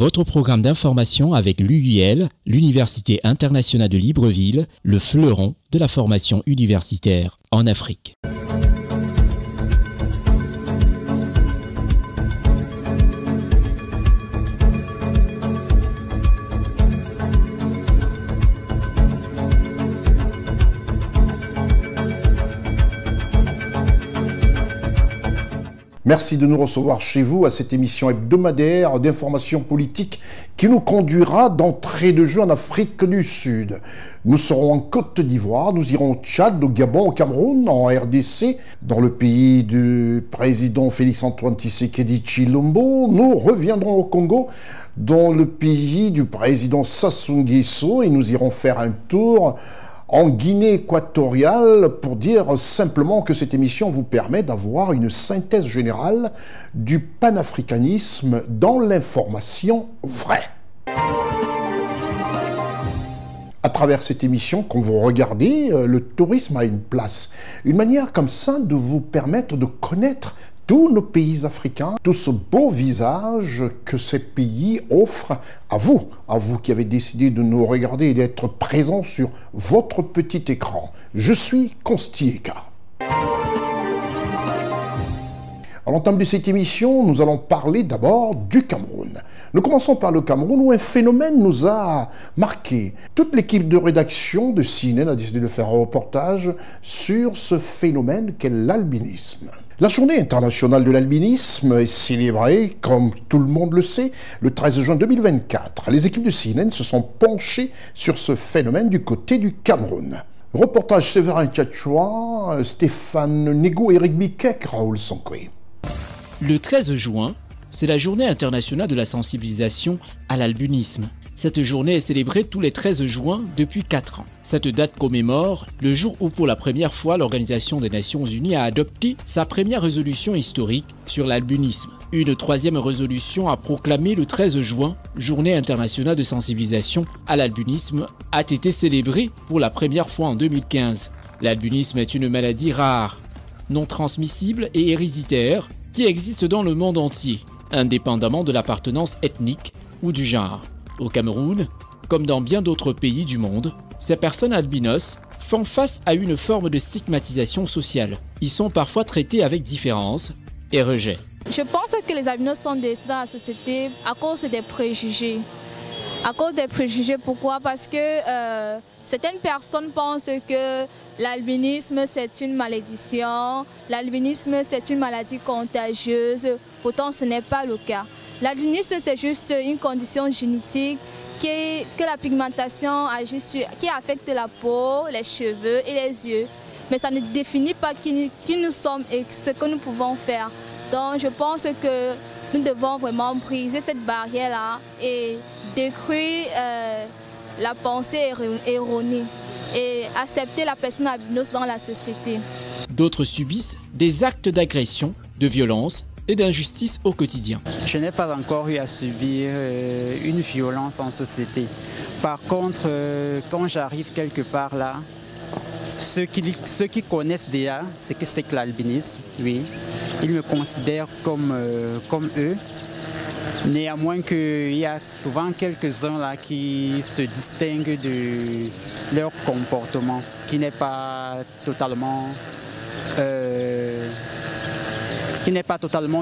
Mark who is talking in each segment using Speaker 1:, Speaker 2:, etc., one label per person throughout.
Speaker 1: Votre programme d'information avec l'UIL, l'Université internationale de Libreville, le fleuron de la formation universitaire en Afrique.
Speaker 2: Merci de nous recevoir chez vous à cette émission hebdomadaire d'information politique qui nous conduira d'entrée de jeu en Afrique du Sud. Nous serons en Côte d'Ivoire, nous irons au Tchad, au Gabon, au Cameroun, en RDC, dans le pays du président Félix-Antoine Tshisekedi Tshilombo. Nous reviendrons au Congo, dans le pays du président Sassou Nguesso, et nous irons faire un tour en Guinée équatoriale pour dire simplement que cette émission vous permet d'avoir une synthèse générale du panafricanisme dans l'information vraie. À travers cette émission, quand vous regardez, le tourisme a une place. Une manière comme ça de vous permettre de connaître tous nos pays africains, tout ce beau visage que ces pays offrent à vous qui avez décidé de nous regarder et d'être présents sur votre petit écran. Je suis Constieka. À l'entame de cette émission, nous allons parler d'abord du Cameroun. Nous commençons par le Cameroun où un phénomène nous a marqué. Toute l'équipe de rédaction de CNN a décidé de faire un reportage sur ce phénomène qu'est l'albinisme. La journée internationale de l'albinisme est célébrée, comme tout le monde le sait, le 13 juin 2024. Les équipes de CNN se sont penchées sur ce phénomène du côté du Cameroun. Reportage Séverin Tchatchoua, Stéphane Nego, Eric Bikek, Raoul Sonkwe.
Speaker 1: Le 13 juin, c'est la journée internationale de la sensibilisation à l'albinisme. Cette journée est célébrée tous les 13 juin depuis 4 ans. Cette date commémore le jour où pour la première fois l'Organisation des Nations Unies a adopté sa première résolution historique sur l'albinisme. Une troisième résolution a proclamé le 13 juin, journée internationale de sensibilisation à l'albinisme, a été célébrée pour la première fois en 2015. L'albinisme est une maladie rare, non transmissible et héréditaire qui existe dans le monde entier, indépendamment de l'appartenance ethnique ou du genre. Au Cameroun, comme dans bien d'autres pays du monde, ces personnes albinos font face à une forme de stigmatisation sociale. Ils sont parfois traités avec différence et rejet.
Speaker 3: Je pense que les albinos sont dans la société à cause des préjugés. À cause des préjugés, pourquoi? Parce que certaines personnes pensent que l'albinisme c'est une malédiction, l'albinisme c'est une maladie contagieuse, pourtant ce n'est pas le cas. L'albinisme c'est juste une condition génétique que la pigmentation agit sur, qui affecte la peau, les cheveux et les yeux. Mais ça ne définit pas qui nous sommes et ce que nous pouvons faire. Donc je pense que nous devons vraiment briser cette barrière-là et détruire la pensée erronée et accepter la personne albinos dans la société.
Speaker 1: D'autres subissent des actes d'agression, de violence et d'injustice au quotidien.
Speaker 4: Je n'ai pas encore eu à subir une violence en société. Par contre, quand j'arrive quelque part là, ceux qui connaissent déjà ce que c'est que l'albinisme, oui, ils me considèrent comme eux. Néanmoins qu'il y a souvent quelques-uns là qui se distinguent de leur comportement, qui n'est pas totalement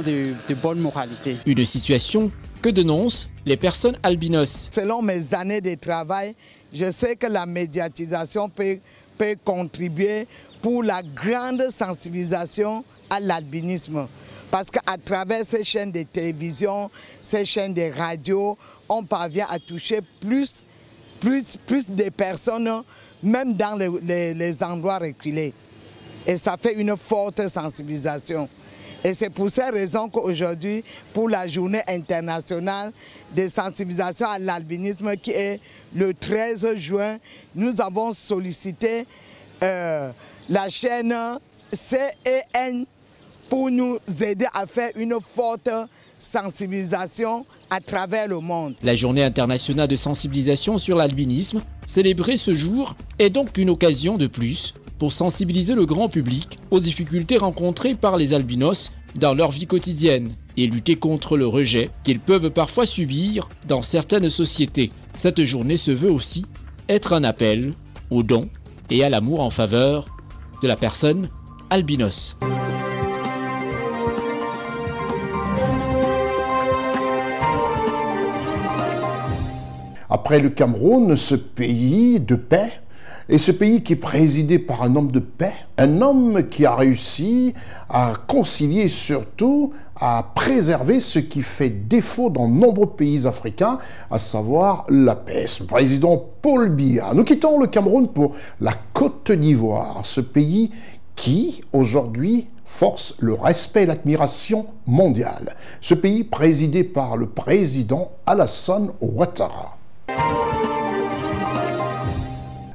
Speaker 4: de bonne moralité.
Speaker 1: Une situation que dénoncent les personnes albinos.
Speaker 5: Selon mes années de travail, je sais que la médiatisation peut contribuer pour la grande sensibilisation à l'albinisme. Parce qu'à travers ces chaînes de télévision, ces chaînes de radio, on parvient à toucher plus de personnes, même dans les endroits reculés. Et ça fait une forte sensibilisation. Et c'est pour ces raisons qu'aujourd'hui, pour la journée internationale de sensibilisation à l'albinisme qui est le 13 juin, nous avons sollicité la chaîne CEN pour nous aider à faire une forte sensibilisation à travers le monde.
Speaker 1: La journée internationale de sensibilisation sur l'albinisme, célébrée ce jour, est donc une occasion de plus pour sensibiliser le grand public aux difficultés rencontrées par les albinos dans leur vie quotidienne et lutter contre le rejet qu'ils peuvent parfois subir dans certaines sociétés. Cette journée se veut aussi être un appel au don et à l'amour en faveur de la personne albinos.
Speaker 2: Après le Cameroun, ce pays de paix, et ce pays qui est présidé par un homme de paix, un homme qui a réussi à concilier, surtout à préserver ce qui fait défaut dans de nombreux pays africains, à savoir la paix. Le président Paul Biya. Nous quittons le Cameroun pour la Côte d'Ivoire, ce pays qui, aujourd'hui, force le respect et l'admiration mondiale. Ce pays présidé par le président Alassane Ouattara.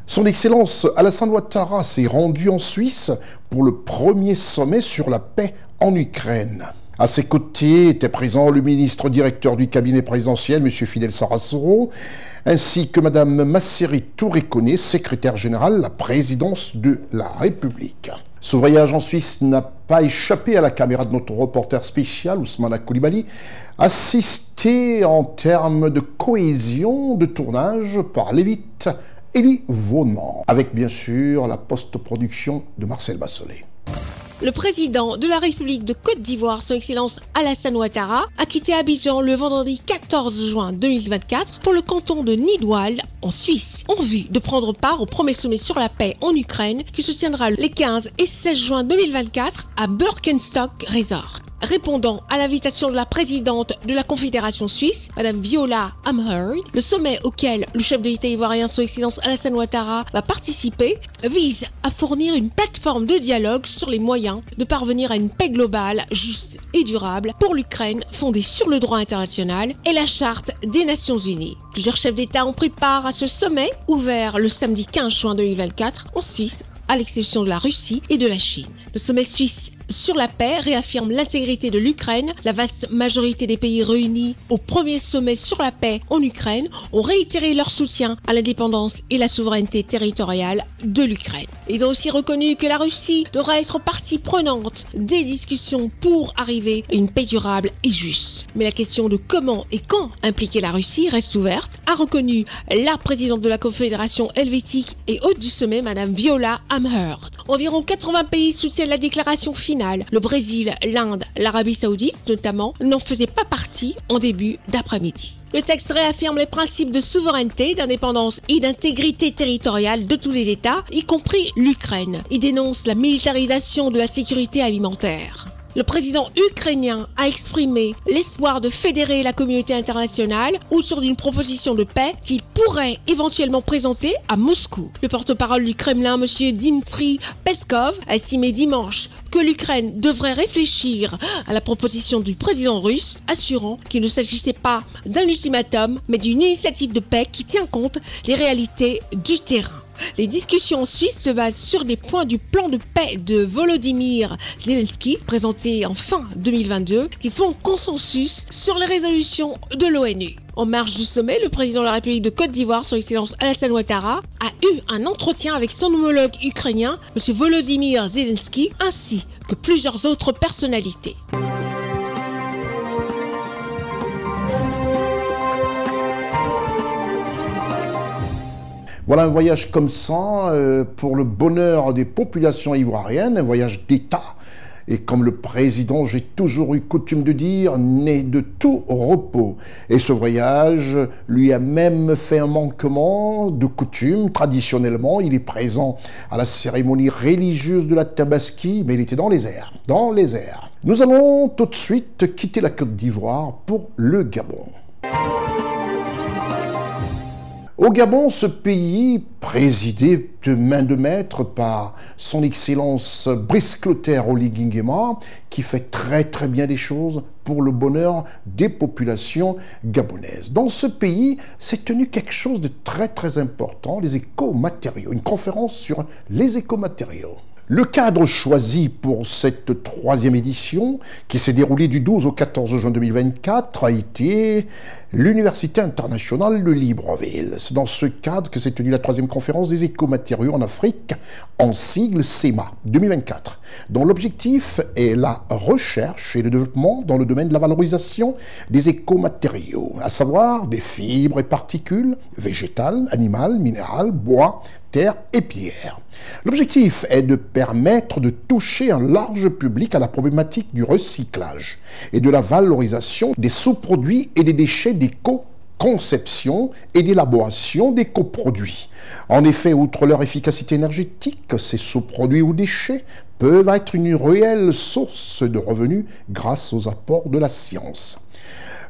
Speaker 2: Son Excellence Alassane Ouattara s'est rendu en Suisse pour le premier sommet sur la paix en Ukraine. À ses côtés était présent le ministre directeur du cabinet présidentiel, M. Fidel Sarasoro, ainsi que Mme Masseri Touré-Koné, secrétaire générale de la présidence de la République. Ce voyage en Suisse n'a pas échappé à la caméra de notre reporter spécial, Ousmane Koulibaly, assisté en termes de cohésion de tournage par Lévite Elie Vaunan, avec bien sûr la post-production de Marcel Bassolet.
Speaker 6: Le président de la République de Côte d'Ivoire, son Excellence Alassane Ouattara, a quitté Abidjan le vendredi 14 juin 2024 pour le canton de Nidwald, en Suisse, en vue de prendre part au premier sommet sur la paix en Ukraine qui se tiendra les 15 et 16 juin 2024 à Birkenstock Resort. Répondant à l'invitation de la présidente de la Confédération suisse, Mme Viola Amherd, le sommet auquel le chef de l'État ivoirien, son Excellence Alassane Ouattara, va participer, vise à fournir une plateforme de dialogue sur les moyens de parvenir à une paix globale, juste et durable pour l'Ukraine, fondée sur le droit international et la Charte des Nations Unies. Plusieurs chefs d'État ont pris part à ce sommet, ouvert le samedi 15 juin 2024 en Suisse, à l'exception de la Russie et de la Chine. Le sommet suisse sur la paix réaffirme l'intégrité de l'Ukraine. La vaste majorité des pays réunis au premier sommet sur la paix en Ukraine ont réitéré leur soutien à l'indépendance et la souveraineté territoriale de l'Ukraine. Ils ont aussi reconnu que la Russie devra être partie prenante des discussions pour arriver à une paix durable et juste. Mais la question de comment et quand impliquer la Russie reste ouverte, a reconnu la présidente de la Confédération helvétique et hôte du sommet, Mme Viola Amherd. Environ 80 pays soutiennent la déclaration finale. Le Brésil, l'Inde, l'Arabie Saoudite notamment, n'en faisaient pas partie en début d'après-midi. Le texte réaffirme les principes de souveraineté, d'indépendance et d'intégrité territoriale de tous les États, y compris l'Ukraine. Il dénonce la militarisation de la sécurité alimentaire. Le président ukrainien a exprimé l'espoir de fédérer la communauté internationale autour d'une proposition de paix qu'il pourrait éventuellement présenter à Moscou. Le porte-parole du Kremlin, M. Dmitry Peskov, a estimé dimanche que l'Ukraine devrait réfléchir à la proposition du président russe, assurant qu'il ne s'agissait pas d'un ultimatum, mais d'une initiative de paix qui tient compte des réalités du terrain. Les discussions en Suisse se basent sur des points du plan de paix de Volodymyr Zelensky, présenté en fin 2022, qui font consensus sur les résolutions de l'ONU. En marge du sommet, le président de la République de Côte d'Ivoire, son Excellence Alassane Ouattara, a eu un entretien avec son homologue ukrainien, M. Volodymyr Zelensky, ainsi que plusieurs autres personnalités.
Speaker 2: Voilà un voyage comme ça pour le bonheur des populations ivoiriennes, un voyage d'État. Et comme le président, j'ai toujours eu coutume de dire, né de tout repos. Et ce voyage lui a même fait un manquement de coutume. Traditionnellement, il est présent à la cérémonie religieuse de la Tabaski, mais il était dans les airs, dans les airs. Nous allons tout de suite quitter la Côte d'Ivoire pour le Gabon. Au Gabon, ce pays, présidé de main de maître par son Excellence Brice Clotaire Oligui Nguema, qui fait très bien les choses pour le bonheur des populations gabonaises. Dans ce pays, s'est tenu quelque chose de très important, les écomatériaux, une conférence sur les écomatériaux. Le cadre choisi pour cette troisième édition, qui s'est déroulée du 12 au 14 juin 2024, a été l'Université internationale de Libreville. C'est dans ce cadre que s'est tenue la troisième conférence des écomatériaux en Afrique, en sigle CEMA 2024, dont l'objectif est la recherche et le développement dans le domaine de la valorisation des écomatériaux, à savoir des fibres et particules végétales, animales, minérales, bois, terre et pierre. L'objectif est de permettre de toucher un large public à la problématique du recyclage et de la valorisation des sous-produits et des déchets d'éco-conception et d'élaboration des coproduits. En effet, outre leur efficacité énergétique, ces sous-produits ou déchets peuvent être une réelle source de revenus grâce aux apports de la science.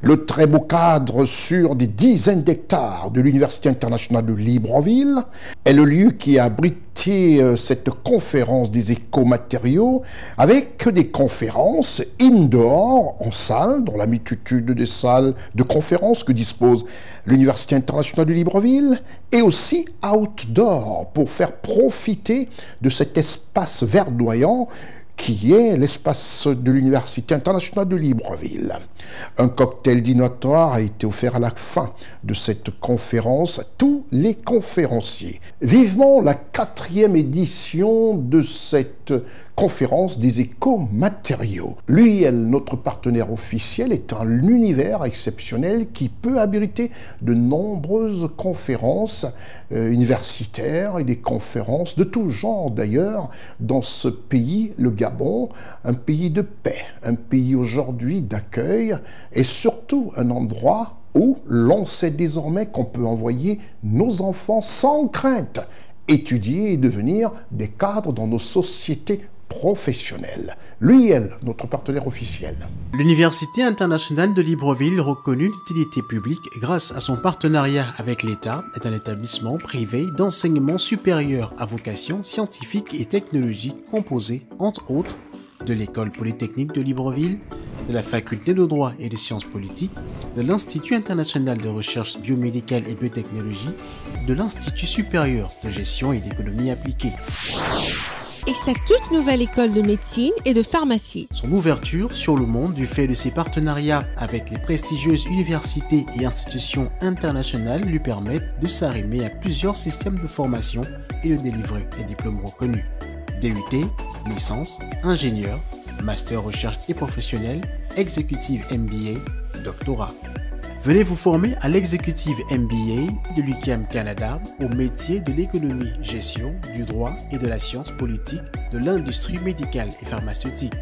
Speaker 2: Le très beau cadre sur des dizaines d'hectares de l'Université internationale de Libreville est le lieu qui a abrité cette conférence des écomatériaux avec des conférences indoor en salle, dans la multitude des salles de conférences que dispose l'Université internationale de Libreville, et aussi outdoor pour faire profiter de cet espace verdoyant qui est l'espace de l'Université internationale de Libreville. Un cocktail dînatoire a été offert à la fin de cette conférence à tous les conférenciers. Vivement la 4e édition de cette conférence des écomatériaux. L'UIL, notre partenaire officiel, est un univers exceptionnel qui peut abriter de nombreuses conférences universitaires et des conférences de tout genre d'ailleurs dans ce pays, le Gabon, un pays de paix, un pays aujourd'hui d'accueil et surtout un endroit où l'on sait désormais qu'on peut envoyer nos enfants sans crainte étudier et devenir des cadres dans nos sociétés professionnels. L'UIL, notre partenaire officiel.
Speaker 7: L'Université internationale de Libreville, reconnue d'utilité publique grâce à son partenariat avec l'État, est un établissement privé d'enseignement supérieur à vocation scientifique et technologique composé, entre autres, de l'École polytechnique de Libreville, de la Faculté de droit et des sciences politiques, de l'Institut international de recherche biomédicale et biotechnologie, de l'Institut supérieur de gestion et d'économie appliquée.
Speaker 6: Et sa toute nouvelle école de médecine et de pharmacie.
Speaker 7: Son ouverture sur le monde du fait de ses partenariats avec les prestigieuses universités et institutions internationales lui permettent de s'arrimer à plusieurs systèmes de formation et de délivrer des diplômes reconnus. DUT, licence, ingénieur, master recherche et professionnel, exécutive MBA, doctorat. Venez vous former à l'exécutive MBA de l'UQAM Canada au métier de l'économie, gestion, du droit et de la science politique de l'industrie médicale et pharmaceutique.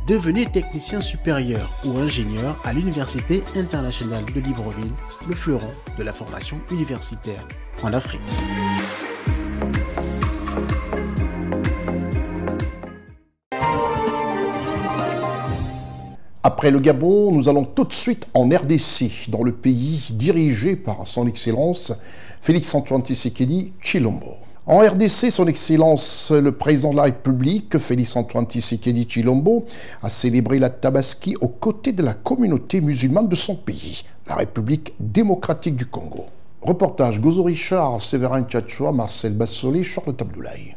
Speaker 7: Devenez technicien supérieur ou ingénieur à l'Université internationale de Libreville, le fleuron de la formation universitaire en Afrique.
Speaker 2: Après le Gabon, nous allons tout de suite en RDC, dans le pays dirigé par son Excellence Félix-Antoine Tshisekedi Tshilombo. En RDC, son Excellence le Président de la République, Félix-Antoine Tshisekedi Tshilombo, a célébré la Tabaski aux côtés de la communauté musulmane de son pays, la République démocratique du Congo. Reportage Gozo Richard, Séverin Tchatchoua, Marcel Bassolé, Charles Abdoulaye.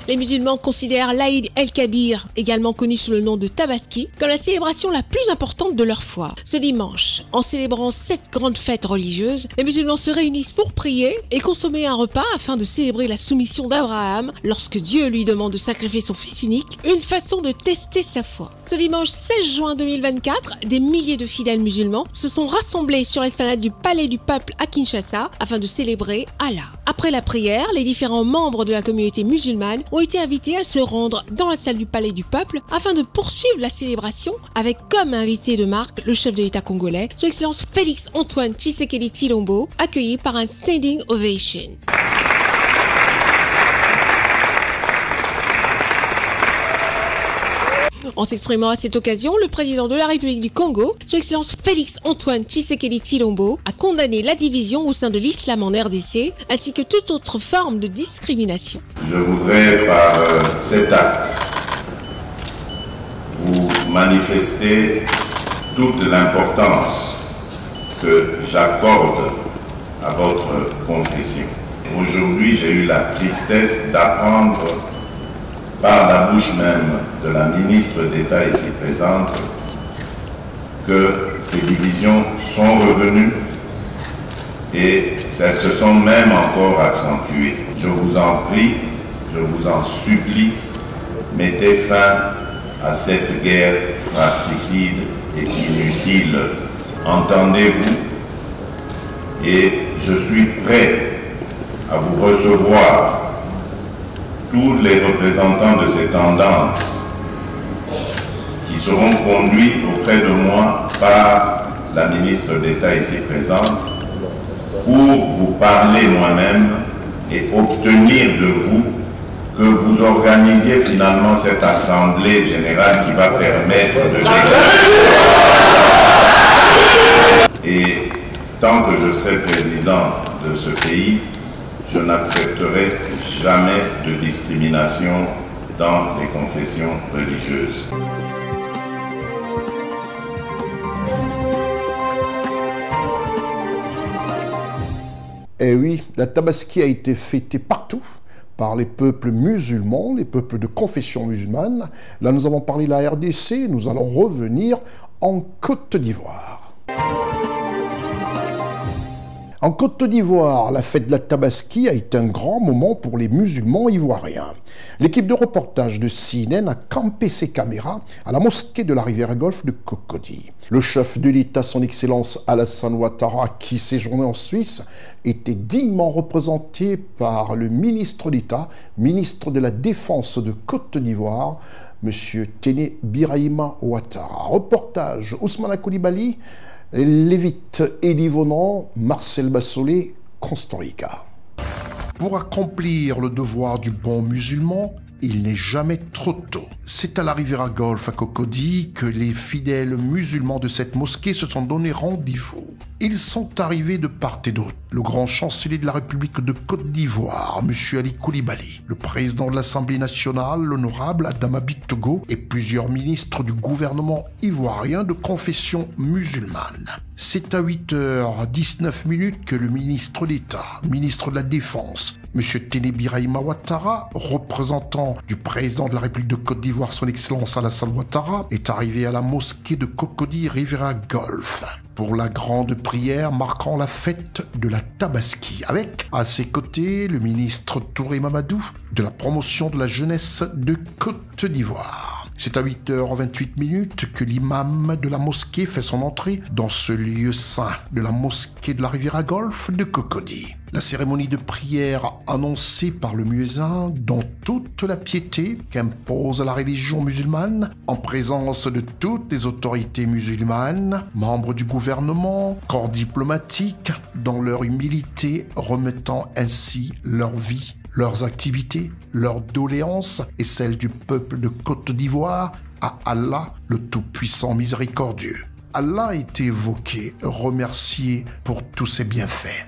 Speaker 6: Les musulmans considèrent l'Aïd el-Kabir, également connu sous le nom de Tabaski, comme la célébration la plus importante de leur foi. Ce dimanche, en célébrant cette grande fête religieuse, les musulmans se réunissent pour prier et consommer un repas afin de célébrer la soumission d'Abraham lorsque Dieu lui demande de sacrifier son fils unique, une façon de tester sa foi. Ce dimanche 16 juin 2024, des milliers de fidèles musulmans se sont rassemblés sur l'esplanade du Palais du Peuple à Kinshasa afin de célébrer Allah. Après la prière, les différents membres de la communauté musulmane ont été invités à se rendre dans la salle du Palais du Peuple afin de poursuivre la célébration avec comme invité de marque le chef de l'État congolais, son Excellence Félix-Antoine Tshisekedi Tshilombo, accueilli par un standing ovation. En s'exprimant à cette occasion, le président de la République du Congo, son Excellence Félix-Antoine Tshisekedi Tshilombo, a condamné la division au sein de l'islam en RDC, ainsi que toute autre forme de discrimination.
Speaker 8: Je voudrais par cet acte vous manifester toute l'importance que j'accorde à votre confession. Aujourd'hui, j'ai eu la tristesse d'apprendre par la bouche même de la ministre d'État ici présente que ces divisions sont revenues et elles se sont même encore accentuées. Je vous en prie, je vous en supplie, mettez fin à cette guerre fratricide et inutile. Entendez-vous? Et je suis prêt à vous recevoir tous les représentants de ces tendances qui seront conduits auprès de moi par la ministre d'État ici présente pour vous parler moi-même et obtenir de vous que vous organisiez finalement cette assemblée générale qui va permettre de dégager. Et tant que je serai président de ce pays, je n'accepterai jamais de discrimination dans les confessions religieuses.
Speaker 2: Eh oui, la Tabaski a été fêtée partout par les peuples musulmans, les peuples de confession musulmane. Là, nous avons parlé de la RDC, nous allons revenir en Côte d'Ivoire. En Côte d'Ivoire, la fête de la Tabaski a été un grand moment pour les musulmans ivoiriens. L'équipe de reportage de CNN a campé ses caméras à la mosquée de la rivière Golfe de Cocody. Le chef de l'État, son Excellence Alassane Ouattara, qui séjournait en Suisse, était dignement représenté par le ministre d'État, ministre de la Défense de Côte d'Ivoire, M. Téné Birahima Ouattara. Reportage Ousmane Koulibaly, Lévite Elie Vonan, Marcel Bassolé, Costa Rica. Pour accomplir le devoir du bon musulman, il n'est jamais trop tôt. C'est à la Riviera Golf à Cocody que les fidèles musulmans de cette mosquée se sont donné rendez-vous. Ils sont arrivés de part et d'autre. Le grand chancelier de la République de Côte d'Ivoire, M. Ali Koulibaly, le président de l'Assemblée nationale, l'honorable Adama Bitogo, et plusieurs ministres du gouvernement ivoirien de confession musulmane. C'est à 8h19 que le ministre d'État, ministre de la Défense, M. Téné Birahima Ouattara, représentant du président de la République de Côte d'Ivoire, son Excellence Alassane Ouattara, est arrivé à la mosquée de Cocody Riviera Golf pour la grande prière marquant la fête de la Tabaski, avec à ses côtés le ministre Touré Mamadou de la promotion de la jeunesse de Côte d'Ivoire. C'est à 8h28 que l'imam de la mosquée fait son entrée dans ce lieu saint de la mosquée de la Riviera Golf de Cocody. La cérémonie de prière annoncée par le muezzin dans toute la piété qu'impose la religion musulmane, en présence de toutes les autorités musulmanes, membres du gouvernement, corps diplomatique, dans leur humilité, remettant ainsi leur vie, leurs activités, leurs doléances et celles du peuple de Côte d'Ivoire à Allah, le Tout-Puissant Miséricordieux. Allah est évoqué, remercié pour tous ses bienfaits.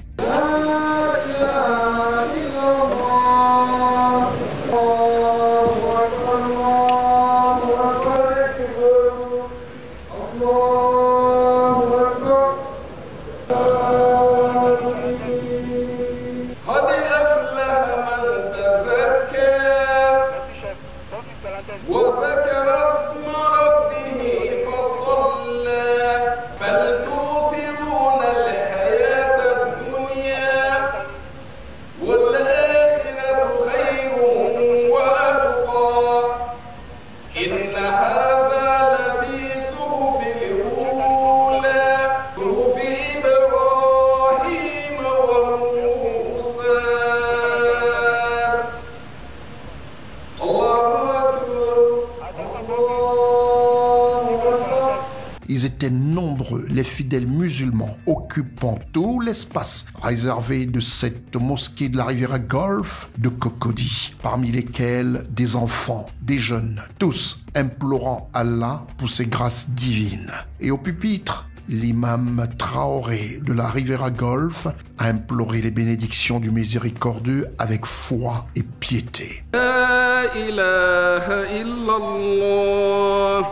Speaker 2: Ils étaient nombreux, les fidèles musulmans, occupant tout l'espace réservé de cette mosquée de la Riviera Golf de Cocody, parmi lesquels des enfants, des jeunes, tous implorant Allah pour ses grâces divines. Et au pupitre, l'imam Traoré de la Riviera Golf a imploré les bénédictions du miséricordieux avec foi et piété. La ilaha illallah.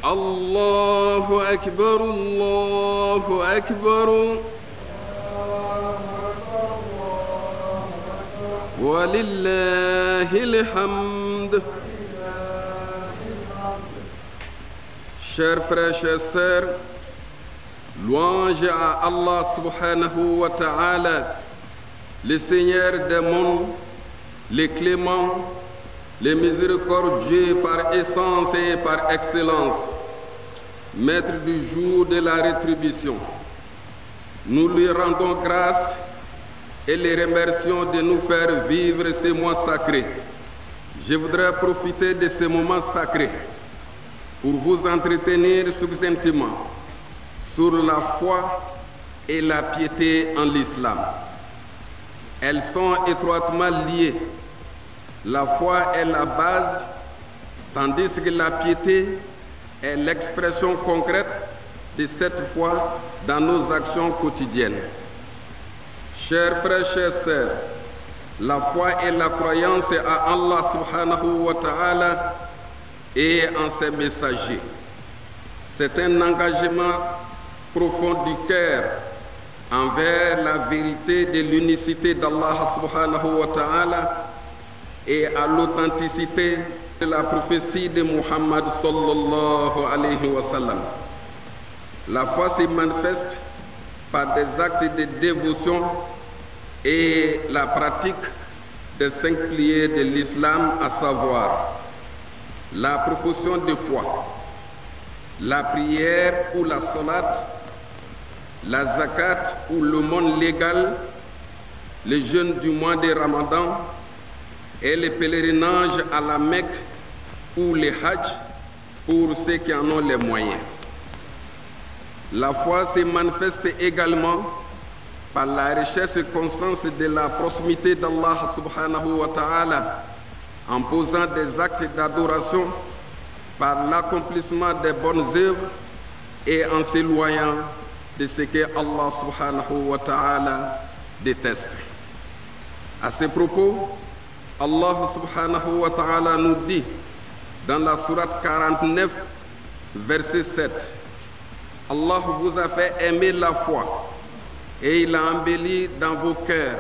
Speaker 2: Allahu Akbar, Allahu Akbar.
Speaker 9: ولله الحمد. Chers frères, chers sœurs, louange à Allah subhanahu wa ta'ala, le Seigneur des mondes, le clément, le miséricordieux par essence et par excellence, maître du jour de la rétribution. Nous lui rendons grâce et les remercions de nous faire vivre ces mois sacrés. Je voudrais profiter de ces moments sacrés pour vous entretenir succinctement sur la foi et la piété en l'islam. Elles sont étroitement liées. La foi est la base, tandis que la piété est l'expression concrète de cette foi dans nos actions quotidiennes. Chers frères, chères sœurs, la foi et la croyance à Allah subhanahu wa ta'ala et en ses messagers. C'est un engagement profond du cœur envers la vérité de l'unicité d'Allah subhanahu wa ta'ala et à l'authenticité de la prophétie de Muhammad sallallahu alayhi wa sallam. La foi se manifeste par des actes de dévotion et la pratique des 5 piliers de l'islam, à savoir la profession de foi, la prière ou la salat, la zakat ou le monde légal, le jeûne du mois de Ramadan et le pèlerinage à la Mecque ou le Hajj pour ceux qui en ont les moyens. La foi se manifeste également par la recherche constante de la proximité d'Allah subhanahu wa ta'ala en posant des actes d'adoration par l'accomplissement des bonnes œuvres et en s'éloignant de ce que Allah subhanahu wa ta'ala déteste. À ce propos, Allah subhanahu wa ta'ala nous dit dans la sourate 49, verset 7, Allah vous a fait aimer la foi et il a embelli dans vos cœurs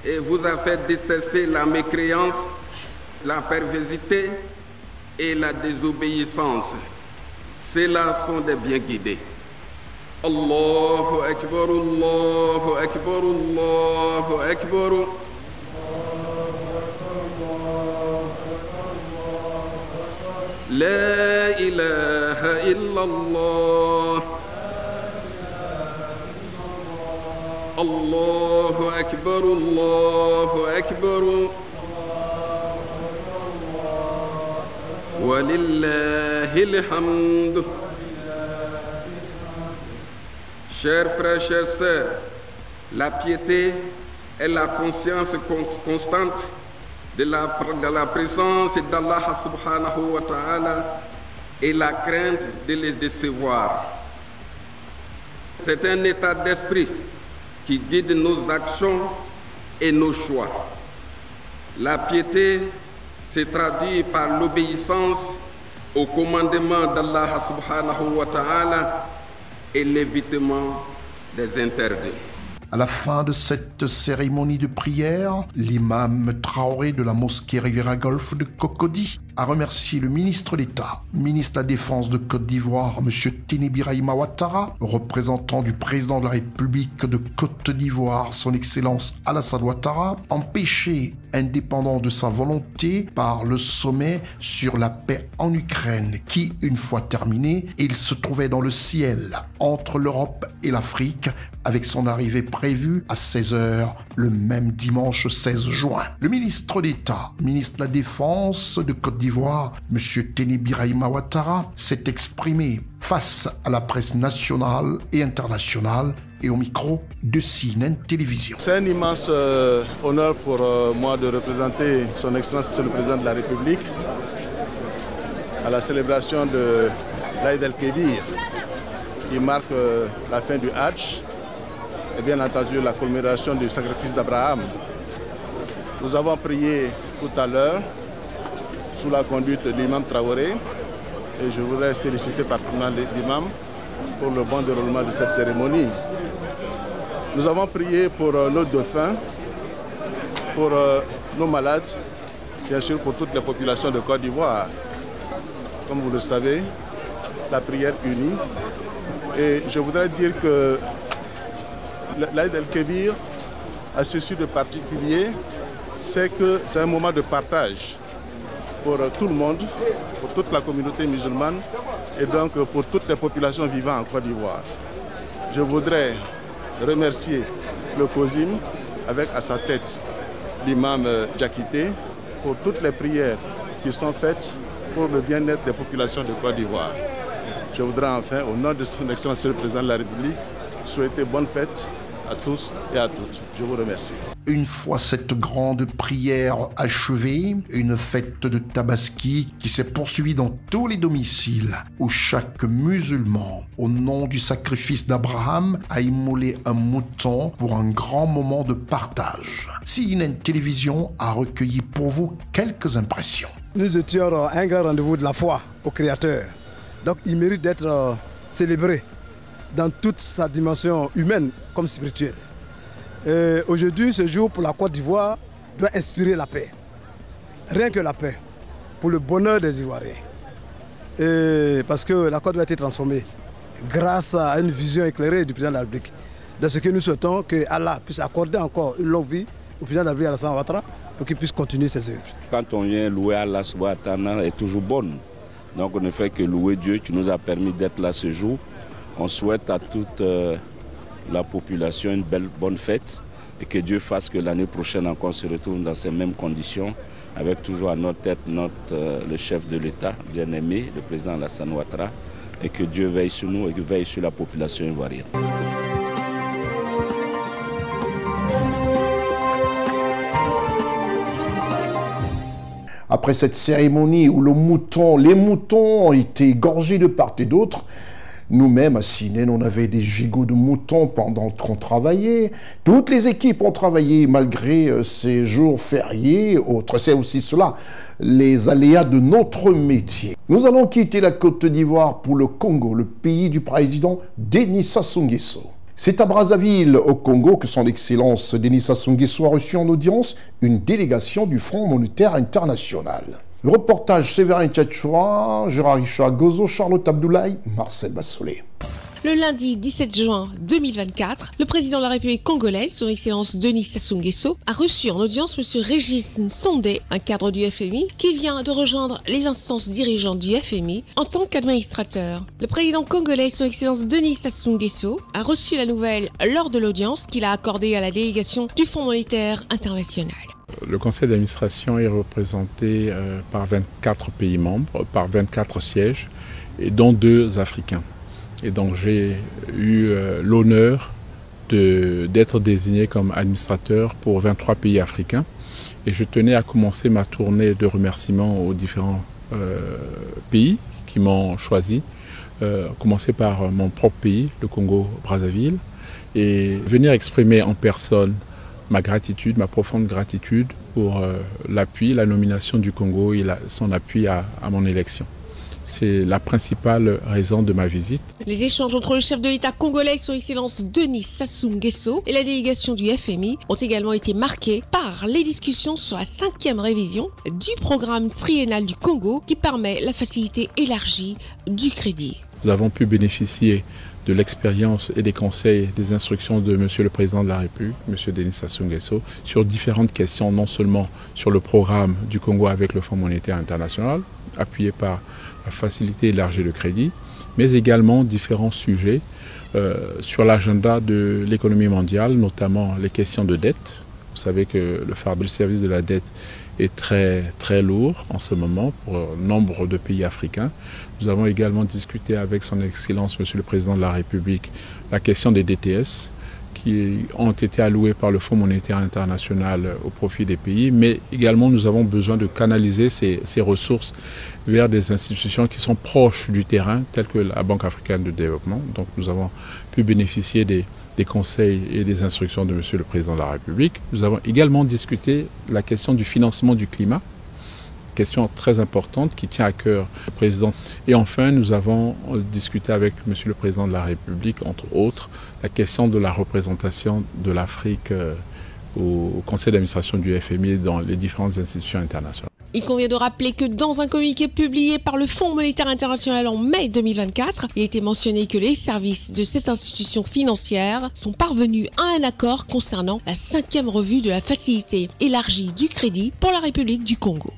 Speaker 9: et vous a fait détester la mécréance, la perversité et la désobéissance. Ceux-là sont des bien guidés. Allahu Akbar, Allahu Akbar, Allahu Akbar. La ilaha illallah. Allahu Akbar, Allahu Akbar. Walillahil hamd. Chers frères, chères sœurs, la piété est la conscience constante de la présence d'Allah subhanahu wa ta'ala et la crainte de les décevoir. C'est un état d'esprit qui guide nos actions et nos choix. La piété se traduit par l'obéissance au commandement d'Allah subhanahu wa ta'ala et l'évitement des interdits.
Speaker 2: À la fin de cette cérémonie de prière, l'imam Traoré de la mosquée Riviera Golf de Cocody a remercié le ministre d'État, ministre de la Défense de Côte d'Ivoire, M. Téné Birahima Ouattara, représentant du président de la République de Côte d'Ivoire, son Excellence Alassane Ouattara, empêché indépendant de sa volonté par le sommet sur la paix en Ukraine qui, une fois terminé, il se trouvait dans le ciel entre l'Europe et l'Afrique avec son arrivée prévue à 16h le même dimanche 16 juin. Le ministre d'État, ministre de la Défense de Côte d'Ivoire, M. Téné Birahima Ouattara, s'est exprimé face à la presse nationale et internationale et au micro de CNN Télévision.
Speaker 10: C'est un immense honneur pour moi de représenter son Excellence Monsieur le Président de la République à la célébration de l'Aïd el-Kébir qui marque la fin du Hajj et bien entendu la commémoration du sacrifice d'Abraham. Nous avons prié tout à l'heure sous la conduite de l'imam Traoré et je voudrais féliciter particulièrement l'imam pour le bon déroulement de cette cérémonie. Nous avons prié pour nos dauphins, pour nos malades, bien sûr pour toute la population de Côte d'Ivoire. Comme vous le savez, la prière unie. Et je voudrais dire que l'Aïd el-Kébir a ceci de particulier, c'est que c'est un moment de partage pour tout le monde, pour toute la communauté musulmane et donc pour toutes les populations vivant en Côte d'Ivoire. Je voudrais remercier le COSIM avec à sa tête l'imam Diakité pour toutes les prières qui sont faites pour le bien-être des populations de Côte d'Ivoire. Je voudrais enfin, au nom de son Excellence le Président de la République, souhaiter bonne fête à tous et à toutes. Je vous remercie.
Speaker 2: Une fois cette grande prière achevée, une fête de Tabaski qui s'est poursuivie dans tous les domiciles où chaque musulman, au nom du sacrifice d'Abraham, a immolé un mouton pour un grand moment de partage. CNN Télévision a recueilli pour vous quelques impressions.
Speaker 11: Nous étions à un grand rendez-vous de la foi au Créateur. Donc il mérite d'être célébré dans toute sa dimension humaine comme spirituelle. Aujourd'hui, ce jour pour la Côte d'Ivoire doit inspirer la paix. Rien que la paix, pour le bonheur des Ivoiriens. Parce que la Côte doit être transformée grâce à une vision éclairée du président de la République. De ce que nous souhaitons que Allah puisse accorder encore une longue vie au président de la République Alassane Ouattara pour qu'il puisse continuer ses œuvres.
Speaker 12: Quand on vient louer Allah subhanahu wa ta'ala, est toujours bonne. Donc on ne fait que louer Dieu qui nous a permis d'être là ce jour. On souhaite à toute la population une bonne fête et que Dieu fasse que l'année prochaine encore on se retrouve dans ces mêmes conditions avec toujours à notre tête le chef de l'État bien-aimé, le président Alassane Ouattara, et que Dieu veille sur nous et que veille sur la population ivoirienne.
Speaker 2: Après cette cérémonie où les moutons ont été égorgés de part et d'autre, nous-mêmes, à CNN, on avait des gigots de moutons pendant qu'on travaillait. Toutes les équipes ont travaillé malgré ces jours fériés et autres. C'est aussi cela, les aléas de notre métier. Nous allons quitter la Côte d'Ivoire pour le Congo, le pays du président Denis Sassou Nguesso. C'est à Brazzaville, au Congo, que son Excellence Denis Sassou Nguesso a reçu en audience une délégation du Fonds monétaire international. Le reportage Séverin Tchatchoua, Gérard Richard Gozo, Charlotte Abdoulaye, Marcel Bassolé.
Speaker 6: Le lundi 17 juin 2024, le président de la République congolaise, son Excellence Denis Sassou Nguesso, a reçu en audience M. Régis Nsondé, un cadre du FMI, qui vient de rejoindre les instances dirigeantes du FMI en tant qu'administrateur. Le président congolais, son Excellence Denis Sassou Nguesso, a reçu la nouvelle lors de l'audience qu'il a accordée à la délégation du Fonds monétaire international.
Speaker 13: Le conseil d'administration est représenté par 24 pays membres, par 24 sièges, et dont 2 Africains. Et donc j'ai eu l'honneur d'être désigné comme administrateur pour 23 pays africains. Et je tenais à commencer ma tournée de remerciements aux différents pays qui m'ont choisi. Commencer par mon propre pays, le Congo-Brazzaville, et venir exprimer en personne ma gratitude, ma profonde gratitude pour l'appui, la nomination du Congo et son appui à mon élection. C'est la principale raison de ma visite.
Speaker 6: Les échanges entre le chef de l'État congolais, son Excellence Denis Sassou Nguesso, et la délégation du FMI ont également été marqués par les discussions sur la 5e révision du programme triennal du Congo qui permet la facilité élargie du crédit.
Speaker 13: Nous avons pu bénéficier de l'expérience et des conseils, des instructions de M. le Président de la République, M. Denis Sassou Nguesso, sur différentes questions, non seulement sur le programme du Congo avec le Fonds monétaire international, appuyé par la facilité élargie de crédit, mais également différents sujets sur l'agenda de l'économie mondiale, notamment les questions de dette. Vous savez que le fardeau du service de la dette est très lourd en ce moment pour nombre de pays africains. Nous avons également discuté avec son Excellence, Monsieur le Président de la République, la question des DTS qui ont été alloués par le Fonds monétaire international au profit des pays, mais également nous avons besoin de canaliser ces ressources vers des institutions qui sont proches du terrain, telles que la Banque africaine de développement. Donc nous avons pu bénéficier des conseils et des instructions de Monsieur le Président de la République. Nous avons également discuté la question du financement du climat, question très importante qui tient à cœur le Président. Et enfin, nous avons discuté avec Monsieur le Président de la République, entre autres, la question de la représentation de l'Afrique au conseil d'administration du FMI et dans les différentes institutions internationales.
Speaker 6: Il convient de rappeler que dans un communiqué publié par le Fonds monétaire international en mai 2024, il était mentionné que les services de ces institutions financières sont parvenus à un accord concernant la 5e revue de la facilité élargie du crédit pour la République du Congo.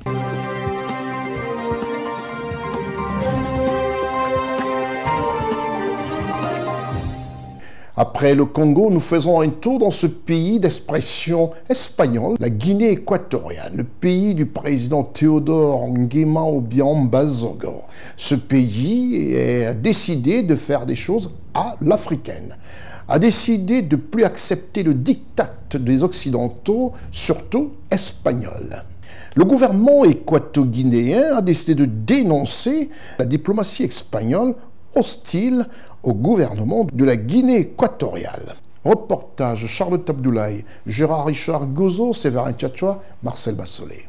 Speaker 2: Après le Congo, nous faisons un tour dans ce pays d'expression espagnole, la Guinée équatoriale, le pays du président Théodore Nguema Obiang Bazogo. Ce pays a décidé de faire des choses à l'africaine, a décidé de ne plus accepter le diktat des Occidentaux, surtout espagnols. Le gouvernement équato-guinéen a décidé de dénoncer la diplomatie espagnole hostile au gouvernement de la Guinée équatoriale. Reportage Charlotte Abdoulaye, Gérard Richard Gozo, Séverin Tchatchoua, Marcel Bassolé.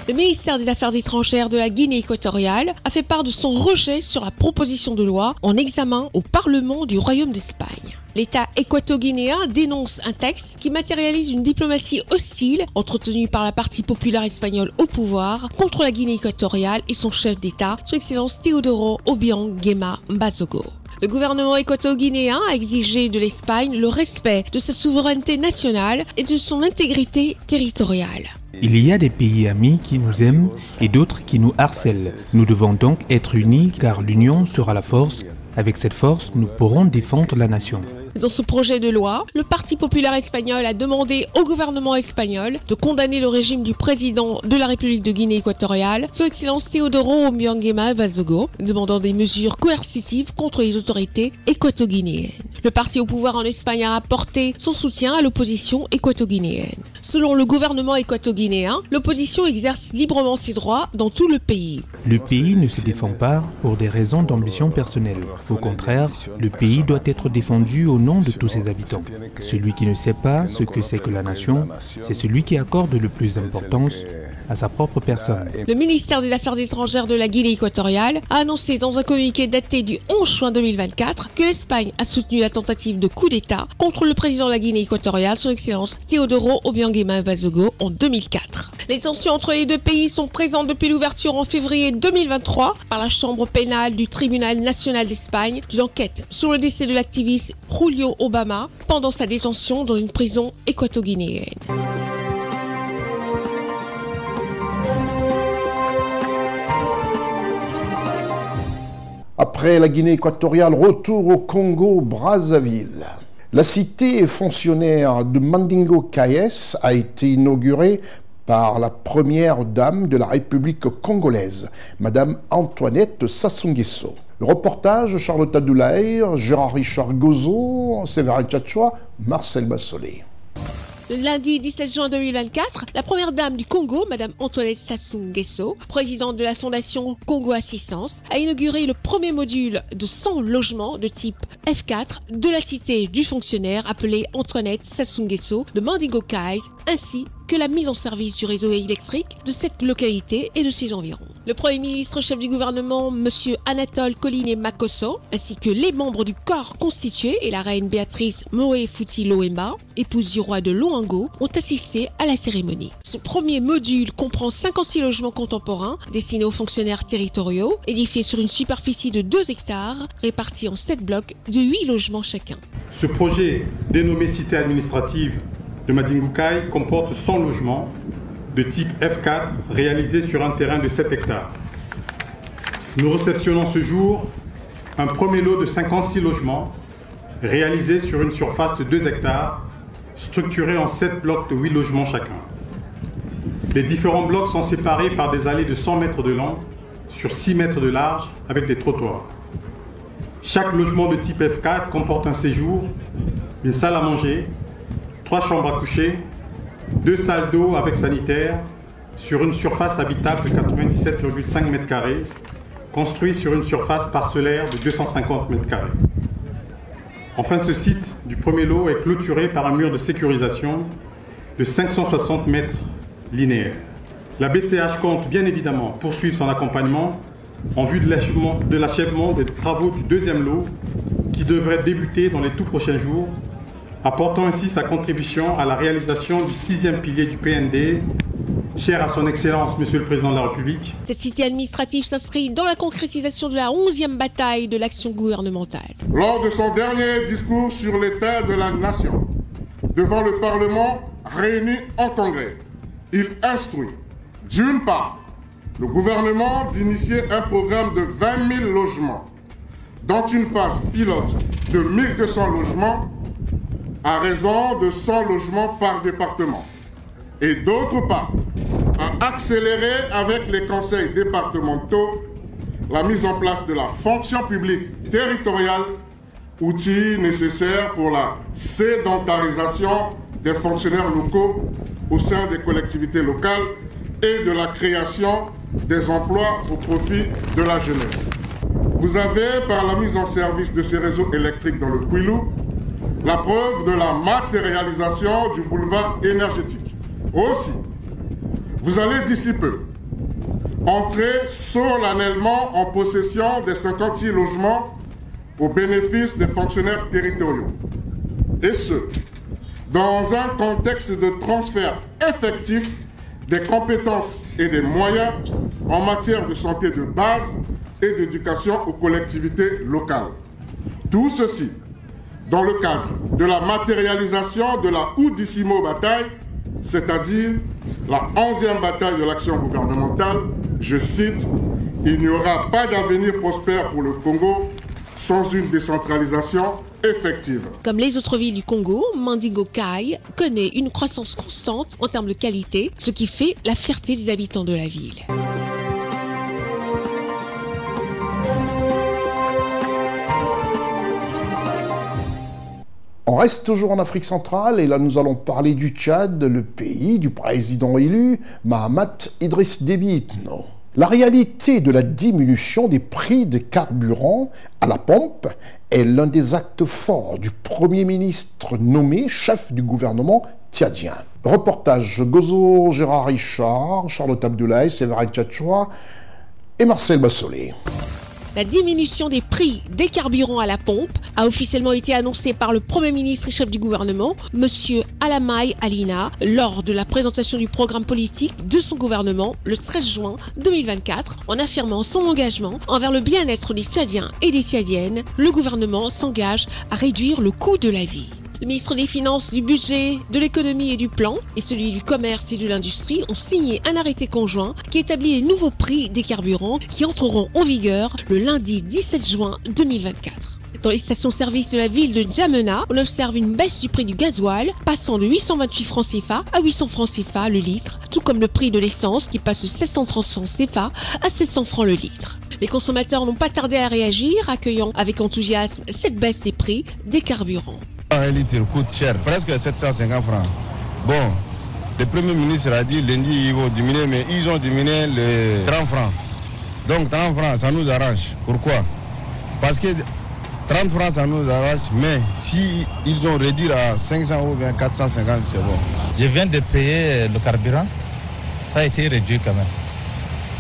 Speaker 6: Le ministère des Affaires étrangères de la Guinée équatoriale a fait part de son rejet sur la proposition de loi en examen au Parlement du Royaume d'Espagne. L'État équato-guinéen dénonce un texte qui matérialise une diplomatie hostile entretenue par la partie populaire espagnole au pouvoir contre la Guinée équatoriale et son chef d'État, Son Excellence Teodoro Obiang Nguema Bazogo. Le gouvernement équato-guinéen a exigé de l'Espagne le respect de sa souveraineté nationale et de son intégrité territoriale.
Speaker 14: Il y a des pays amis qui nous aiment et d'autres qui nous harcèlent. Nous devons donc être unis car l'union sera la force. Avec cette force, nous pourrons défendre la nation.
Speaker 6: Dans ce projet de loi, le Parti populaire espagnol a demandé au gouvernement espagnol de condamner le régime du président de la République de Guinée équatoriale, Son Excellence Teodoro Obiang Nguema Bazogo, demandant des mesures coercitives contre les autorités équato-guinéennes. Le parti au pouvoir en Espagne a apporté son soutien à l'opposition équato-guinéenne. Selon le gouvernement équato-guinéen, l'opposition exerce librement ses droits dans tout le pays.
Speaker 14: Le pays ne se défend pas pour des raisons d'ambition personnelle. Au contraire, le pays doit être défendu au nom de tous ses habitants. Celui qui ne sait pas ce que c'est que la nation, c'est celui qui accorde le plus d'importance à sa propre personne.
Speaker 6: Le ministère des Affaires étrangères de la Guinée équatoriale a annoncé dans un communiqué daté du 11 juin 2024 que l'Espagne a soutenu la tentative de coup d'État contre le président de la Guinée équatoriale, Son Excellence Teodoro Obiang Nguema Bazogo, en 2004. Les tensions entre les deux pays sont présentes depuis l'ouverture en février 2023 par la Chambre pénale du Tribunal national d'Espagne d'une enquête sur le décès de l'activiste Julio Obama pendant sa détention dans une prison équato-guinéenne.
Speaker 2: Après la Guinée équatoriale, retour au Congo-Brazzaville. La cité fonctionnaire de Mandingo Kayes a été inaugurée par la première dame de la République congolaise, Madame Antoinette Sassou Nguesso. Reportage Charlotte Abdoulaye, Gérard Richard Gozo, Séverin Tchatchoua, Marcel Bassolé.
Speaker 6: Le lundi 17 juin 2024, la première dame du Congo, Madame Antoinette Sassou Nguesso, présidente de la Fondation Congo Assistance, a inauguré le premier module de 100 logements de type F4 de la cité du fonctionnaire appelée Antoinette Sassou Nguesso de Mandingo Kayes, ainsi que la mise en service du réseau électrique de cette localité et de ses environs. Le Premier ministre chef du gouvernement, M. Anatole Collinet Makosso, ainsi que les membres du corps constitué et la reine Béatrice Moé-Fouti Loemba, épouse du roi de Loango, ont assisté à la cérémonie. Ce premier module comprend 56 logements contemporains destinés aux fonctionnaires territoriaux, édifiés sur une superficie de 2 hectares, répartis en 7 blocs de 8 logements chacun.
Speaker 15: Ce projet, dénommé Cité administrative de Mandingo Kayes, comporte 100 logements de type F4 réalisés sur un terrain de 7 hectares. Nous réceptionnons ce jour un premier lot de 56 logements réalisés sur une surface de 2 hectares, structurés en 7 blocs de 8 logements chacun. Les différents blocs sont séparés par des allées de 100 mètres de long sur 6 mètres de large avec des trottoirs. Chaque logement de type F4 comporte un séjour, une salle à manger, 3 chambres à coucher, 2 salles d'eau avec sanitaire sur une surface habitable de 97,5 m², construit sur une surface parcellaire de 250 m². Enfin, ce site du premier lot est clôturé par un mur de sécurisation de 560 mètres linéaires. La BCH compte bien évidemment poursuivre son accompagnement en vue de l'achèvement des travaux du deuxième lot qui devrait débuter dans les tout prochains jours apportant ainsi sa contribution à la réalisation du 6e pilier du PND, cher à son Excellence, Monsieur le Président de la République.
Speaker 6: Cette cité administrative s'inscrit dans la concrétisation de la 11e bataille de l'action gouvernementale.
Speaker 16: Lors de son dernier discours sur l'état de la nation, devant le Parlement réuni en congrès, il instruit, d'une part, le gouvernement d'initier un programme de 20 000 logements, dont une phase pilote de 1 200 logements, à raison de 100 logements par département. Et d'autre part, à accélérer avec les conseils départementaux la mise en place de la fonction publique territoriale, outil nécessaire pour la sédentarisation des fonctionnaires locaux au sein des collectivités locales et de la création des emplois au profit de la jeunesse. Vous avez, par la mise en service de ces réseaux électriques dans le Kouilou, la preuve de la matérialisation du boulevard énergétique. Aussi, vous allez d'ici peu entrer solennellement en possession des 56 logements au bénéfice des fonctionnaires territoriaux. Et ce, dans un contexte de transfert effectif des compétences et des moyens en matière de santé de base et d'éducation aux collectivités locales. Tout ceci dans le cadre de la matérialisation de la Oudissimo bataille, c'est-à-dire la 11e bataille de l'action gouvernementale. Je cite, « Il n'y aura pas d'avenir prospère pour le Congo sans une décentralisation effective. »
Speaker 6: Comme les autres villes du Congo, Mandingo-Kai connaît une croissance constante en termes de qualité, ce qui fait la fierté des habitants de la ville.
Speaker 2: On reste toujours en Afrique centrale et là nous allons parler du Tchad, le pays du président élu Mahamat Idriss Déby Itno. La réalité de la diminution des prix des carburants à la pompe est l'un des actes forts du Premier ministre nommé chef du gouvernement tchadien. Reportage Gozo Gérard Richard, Charlotte Abdoulaye, Séverin Tchatchoua et Marcel Bassolé.
Speaker 6: La diminution des prix des carburants à la pompe a officiellement été annoncée par le Premier ministre et chef du gouvernement, M. Alamaï Alina, lors de la présentation du programme politique de son gouvernement le 13 juin 2024. En affirmant son engagement envers le bien-être des Tchadiens et des Tchadiennes, le gouvernement s'engage à réduire le coût de la vie. Le ministre des Finances, du Budget, de l'Économie et du Plan et celui du Commerce et de l'Industrie ont signé un arrêté conjoint qui établit les nouveaux prix des carburants qui entreront en vigueur le lundi 17 juin 2024. Dans les stations-service de la ville de Djamena, on observe une baisse du prix du gasoil, passant de 828 francs CFA à 800 francs CFA le litre, tout comme le prix de l'essence qui passe de 730 francs CFA à 700 francs le litre. Les consommateurs n'ont pas tardé à réagir, accueillant avec enthousiasme cette baisse des prix des carburants.
Speaker 17: Un litre coûte cher, presque 750 francs. Bon, le Premier ministre a dit lundi ils vont diminuer, mais ils ont diminué les 30 francs. Donc 30 francs, ça nous arrange. Pourquoi? Parce que 30 francs, ça nous arrange, mais si ils ont réduit à 500 ou bien 450, c'est bon.
Speaker 18: Je viens de payer le carburant, ça a été réduit quand même.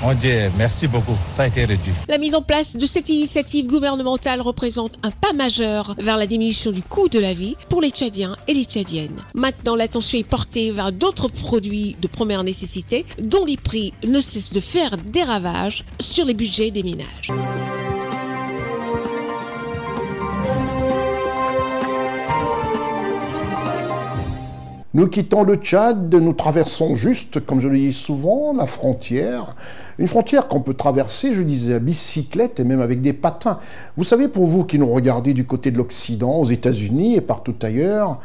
Speaker 18: Mon Dieu, merci beaucoup, ça a été réduit.
Speaker 6: La mise en place de cette initiative gouvernementale représente un pas majeur vers la diminution du coût de la vie pour les Tchadiens et les Tchadiennes. Maintenant, l'attention est portée vers d'autres produits de première nécessité dont les prix ne cessent de faire des ravages sur les budgets des ménages.
Speaker 2: Nous quittons le Tchad, nous traversons juste, comme je le dis souvent, la frontière. Une frontière qu'on peut traverser, je disais, à bicyclette et même avec des patins. Vous savez, pour vous qui nous regardez du côté de l'Occident, aux États-Unis et partout ailleurs,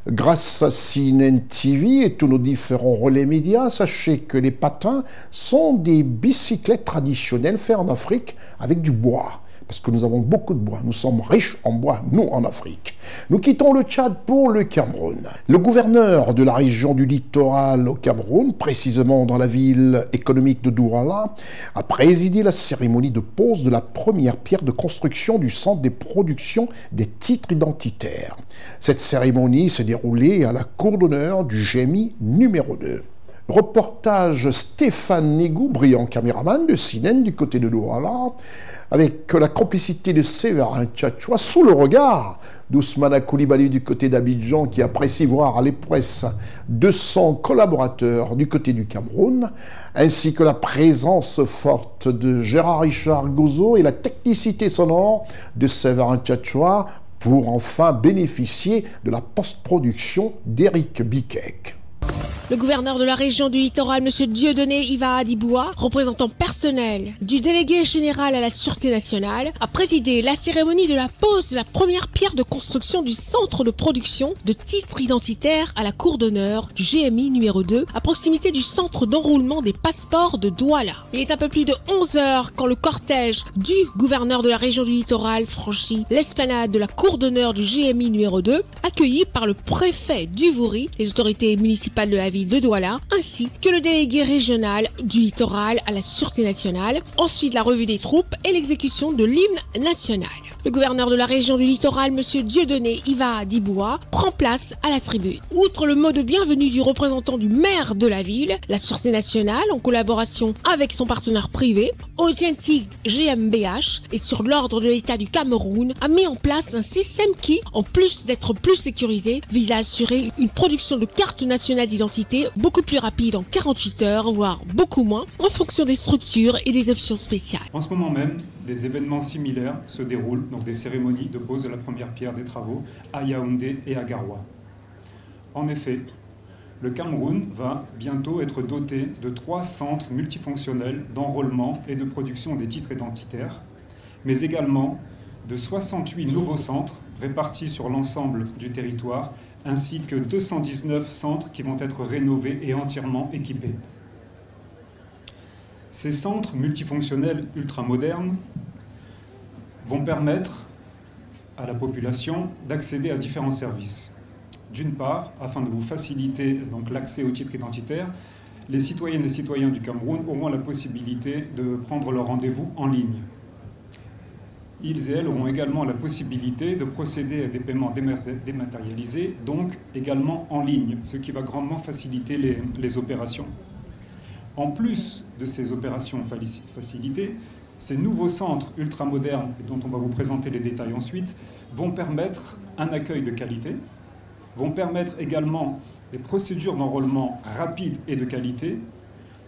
Speaker 2: grâce à CNN TV et tous nos différents relais médias, sachez que les patins sont des bicyclettes traditionnelles faites en Afrique avec du bois. Parce que nous avons beaucoup de bois, nous sommes riches en bois, nous en Afrique. Nous quittons le Tchad pour le Cameroun. Le gouverneur de la région du littoral au Cameroun, précisément dans la ville économique de Douala, a présidé la cérémonie de pose de la première pierre de construction du centre des productions des titres identitaires. Cette cérémonie s'est déroulée à la cour d'honneur du GMI numéro 2. Reportage Stéphane Négou, brillant caméraman de CNN du côté de Douala, avec la complicité de Séverin Tchatchoua sous le regard d'Ousmane Koulibaly du côté d'Abidjan qui apprécie voir à l'épresse 200 collaborateurs du côté du Cameroun, ainsi que la présence forte de Gérard Richard Gozo et la technicité sonore de Séverin Tchatchoua pour enfin bénéficier de la post-production d'Éric Bikek.
Speaker 6: Le gouverneur de la région du littoral, M. Dieudonné Iva Adiboua, représentant personnel du délégué général à la Sûreté nationale, a présidé la cérémonie de la pose de la première pierre de construction du centre de production de titres identitaires à la cour d'honneur du GMI numéro 2, à proximité du centre d'enroulement des passeports de Douala. Il est un peu plus de 11 heures quand le cortège du gouverneur de la région du littoral franchit l'esplanade de la cour d'honneur du GMI numéro 2, accueilli par le préfet d'Uvouri, les autorités municipales de la ville de Douala, ainsi que le délégué régional du littoral à la Sûreté nationale. Ensuite, la revue des troupes et l'exécution de l'hymne national. Le gouverneur de la région du littoral, M. Dieudonné Iva Adiboua, prend place à la tribune. Outre le mot de bienvenue du représentant du maire de la ville, la Sûreté nationale, en collaboration avec son partenaire privé, Authentic GmbH, et sur l'ordre de l'État du Cameroun, a mis en place un système qui, en plus d'être plus sécurisé, vise à assurer une production de carte nationale d'identité beaucoup plus rapide en 48 heures, voire beaucoup moins, en fonction des structures et des options spéciales.
Speaker 19: En ce moment même, des événements similaires se déroulent, donc des cérémonies de pose de la première pierre des travaux à Yaoundé et à Garoua. En effet, le Cameroun va bientôt être doté de 3 centres multifonctionnels d'enrôlement et de production des titres identitaires, mais également de 68 nouveaux centres répartis sur l'ensemble du territoire, ainsi que 219 centres qui vont être rénovés et entièrement équipés. Ces centres multifonctionnels ultramodernes vont permettre à la population d'accéder à différents services. D'une part, afin de vous faciliter donc l'accès aux titres identitaires, les citoyennes et citoyens du Cameroun auront la possibilité de prendre leur rendez-vous en ligne. Ils et elles auront également la possibilité de procéder à des paiements dématérialisés, donc également en ligne, ce qui va grandement faciliter les opérations. En plus de ces opérations facilitées, ces nouveaux centres ultramodernes, dont on va vous présenter les détails ensuite, vont permettre un accueil de qualité, vont permettre également des procédures d'enrôlement rapides et de qualité,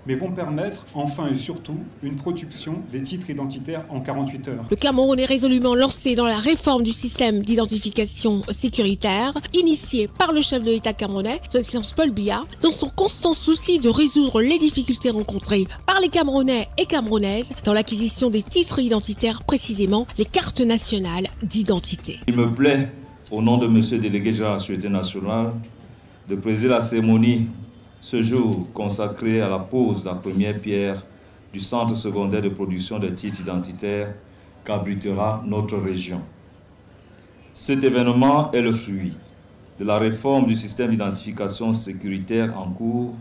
Speaker 19: mais vont permettre, enfin et surtout, une production des titres identitaires en 48 heures.
Speaker 6: Le Cameroun est résolument lancé dans la réforme du système d'identification sécuritaire, initié par le chef de l'État camerounais, son Excellence Paul Biya, dans son constant souci de résoudre les difficultés rencontrées par les Camerounais et Camerounaises dans l'acquisition des titres identitaires, précisément les cartes nationales d'identité.
Speaker 20: Il me plaît, au nom de M. le délégué général à la Sûreté nationale, de présider la cérémonie ce jour consacré à la pose de la première pierre du centre secondaire de production des titres identitaires qu'abritera notre région. Cet événement est le fruit de la réforme du système d'identification sécuritaire en cours,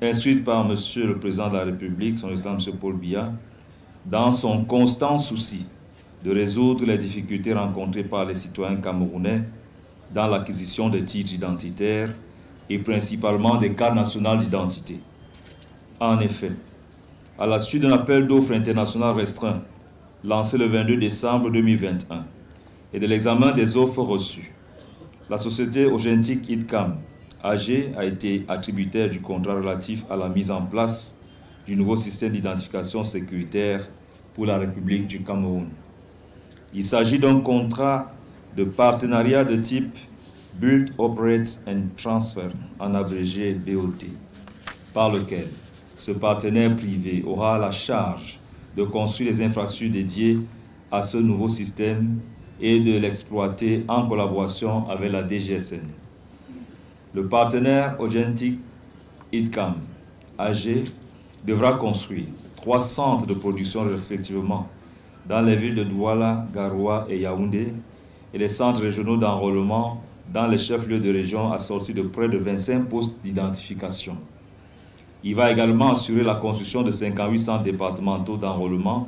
Speaker 20: instruite par M. le Président de la République, son Excellence M. Paul Biya, dans son constant souci de résoudre les difficultés rencontrées par les citoyens camerounais dans l'acquisition des titres identitaires et principalement des cartes nationales d'identité. En effet, à la suite d'un appel d'offres international restreint lancé le 22 décembre 2021 et de l'examen des offres reçues, la société Authentic IDCAM AG a été attributaire du contrat relatif à la mise en place du nouveau système d'identification sécuritaire pour la République du Cameroun. Il s'agit d'un contrat de partenariat de type Build, Operate and Transfer, en abrégé BOT, par lequel ce partenaire privé aura la charge de construire les infrastructures dédiées à ce nouveau système et de l'exploiter en collaboration avec la DGSN. Le partenaire Authentic IDCAM AG devra construire 3 centres de production respectivement dans les villes de Douala, Garoua et Yaoundé et les centres régionaux d'enrôlement dans les chefs-lieux de région assortis de près de 25 postes d'identification. Il va également assurer la construction de 58 centres départementaux d'enrôlement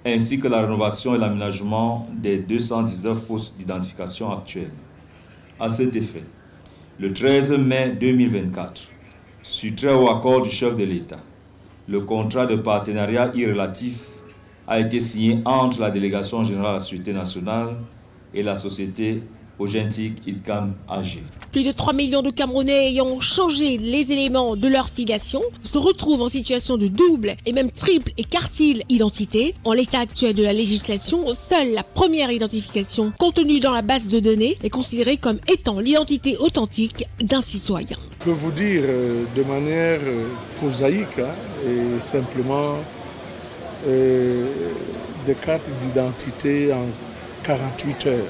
Speaker 20: ainsi que la rénovation et l'aménagement des 219 postes d'identification actuels. À cet effet, le 13 mai 2024, sur très haut accord du chef de l'État. Le contrat de partenariat irrélatif a été signé entre la Délégation générale à la Sécurité nationale et la société Authentic Idcam AG.
Speaker 6: Plus de 3 millions de Camerounais ayant changé les éléments de leur filiation se retrouvent en situation de double et même triple et quartile identité. En l'état actuel de la législation, seule la première identification contenue dans la base de données est considérée comme étant l'identité authentique d'un citoyen.
Speaker 21: Je peux vous dire de manière prosaïque et simplement des cartes d'identité en 48 heures.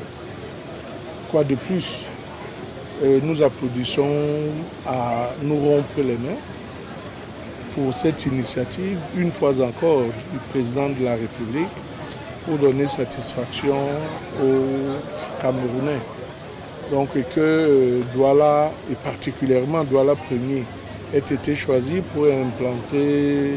Speaker 21: Quoi de plus? Nous applaudissons à nous rompre les mains pour cette initiative, une fois encore, du président de la République pour donner satisfaction aux Camerounais. Donc que Douala, et particulièrement Douala Premier, ait été choisi pour implanter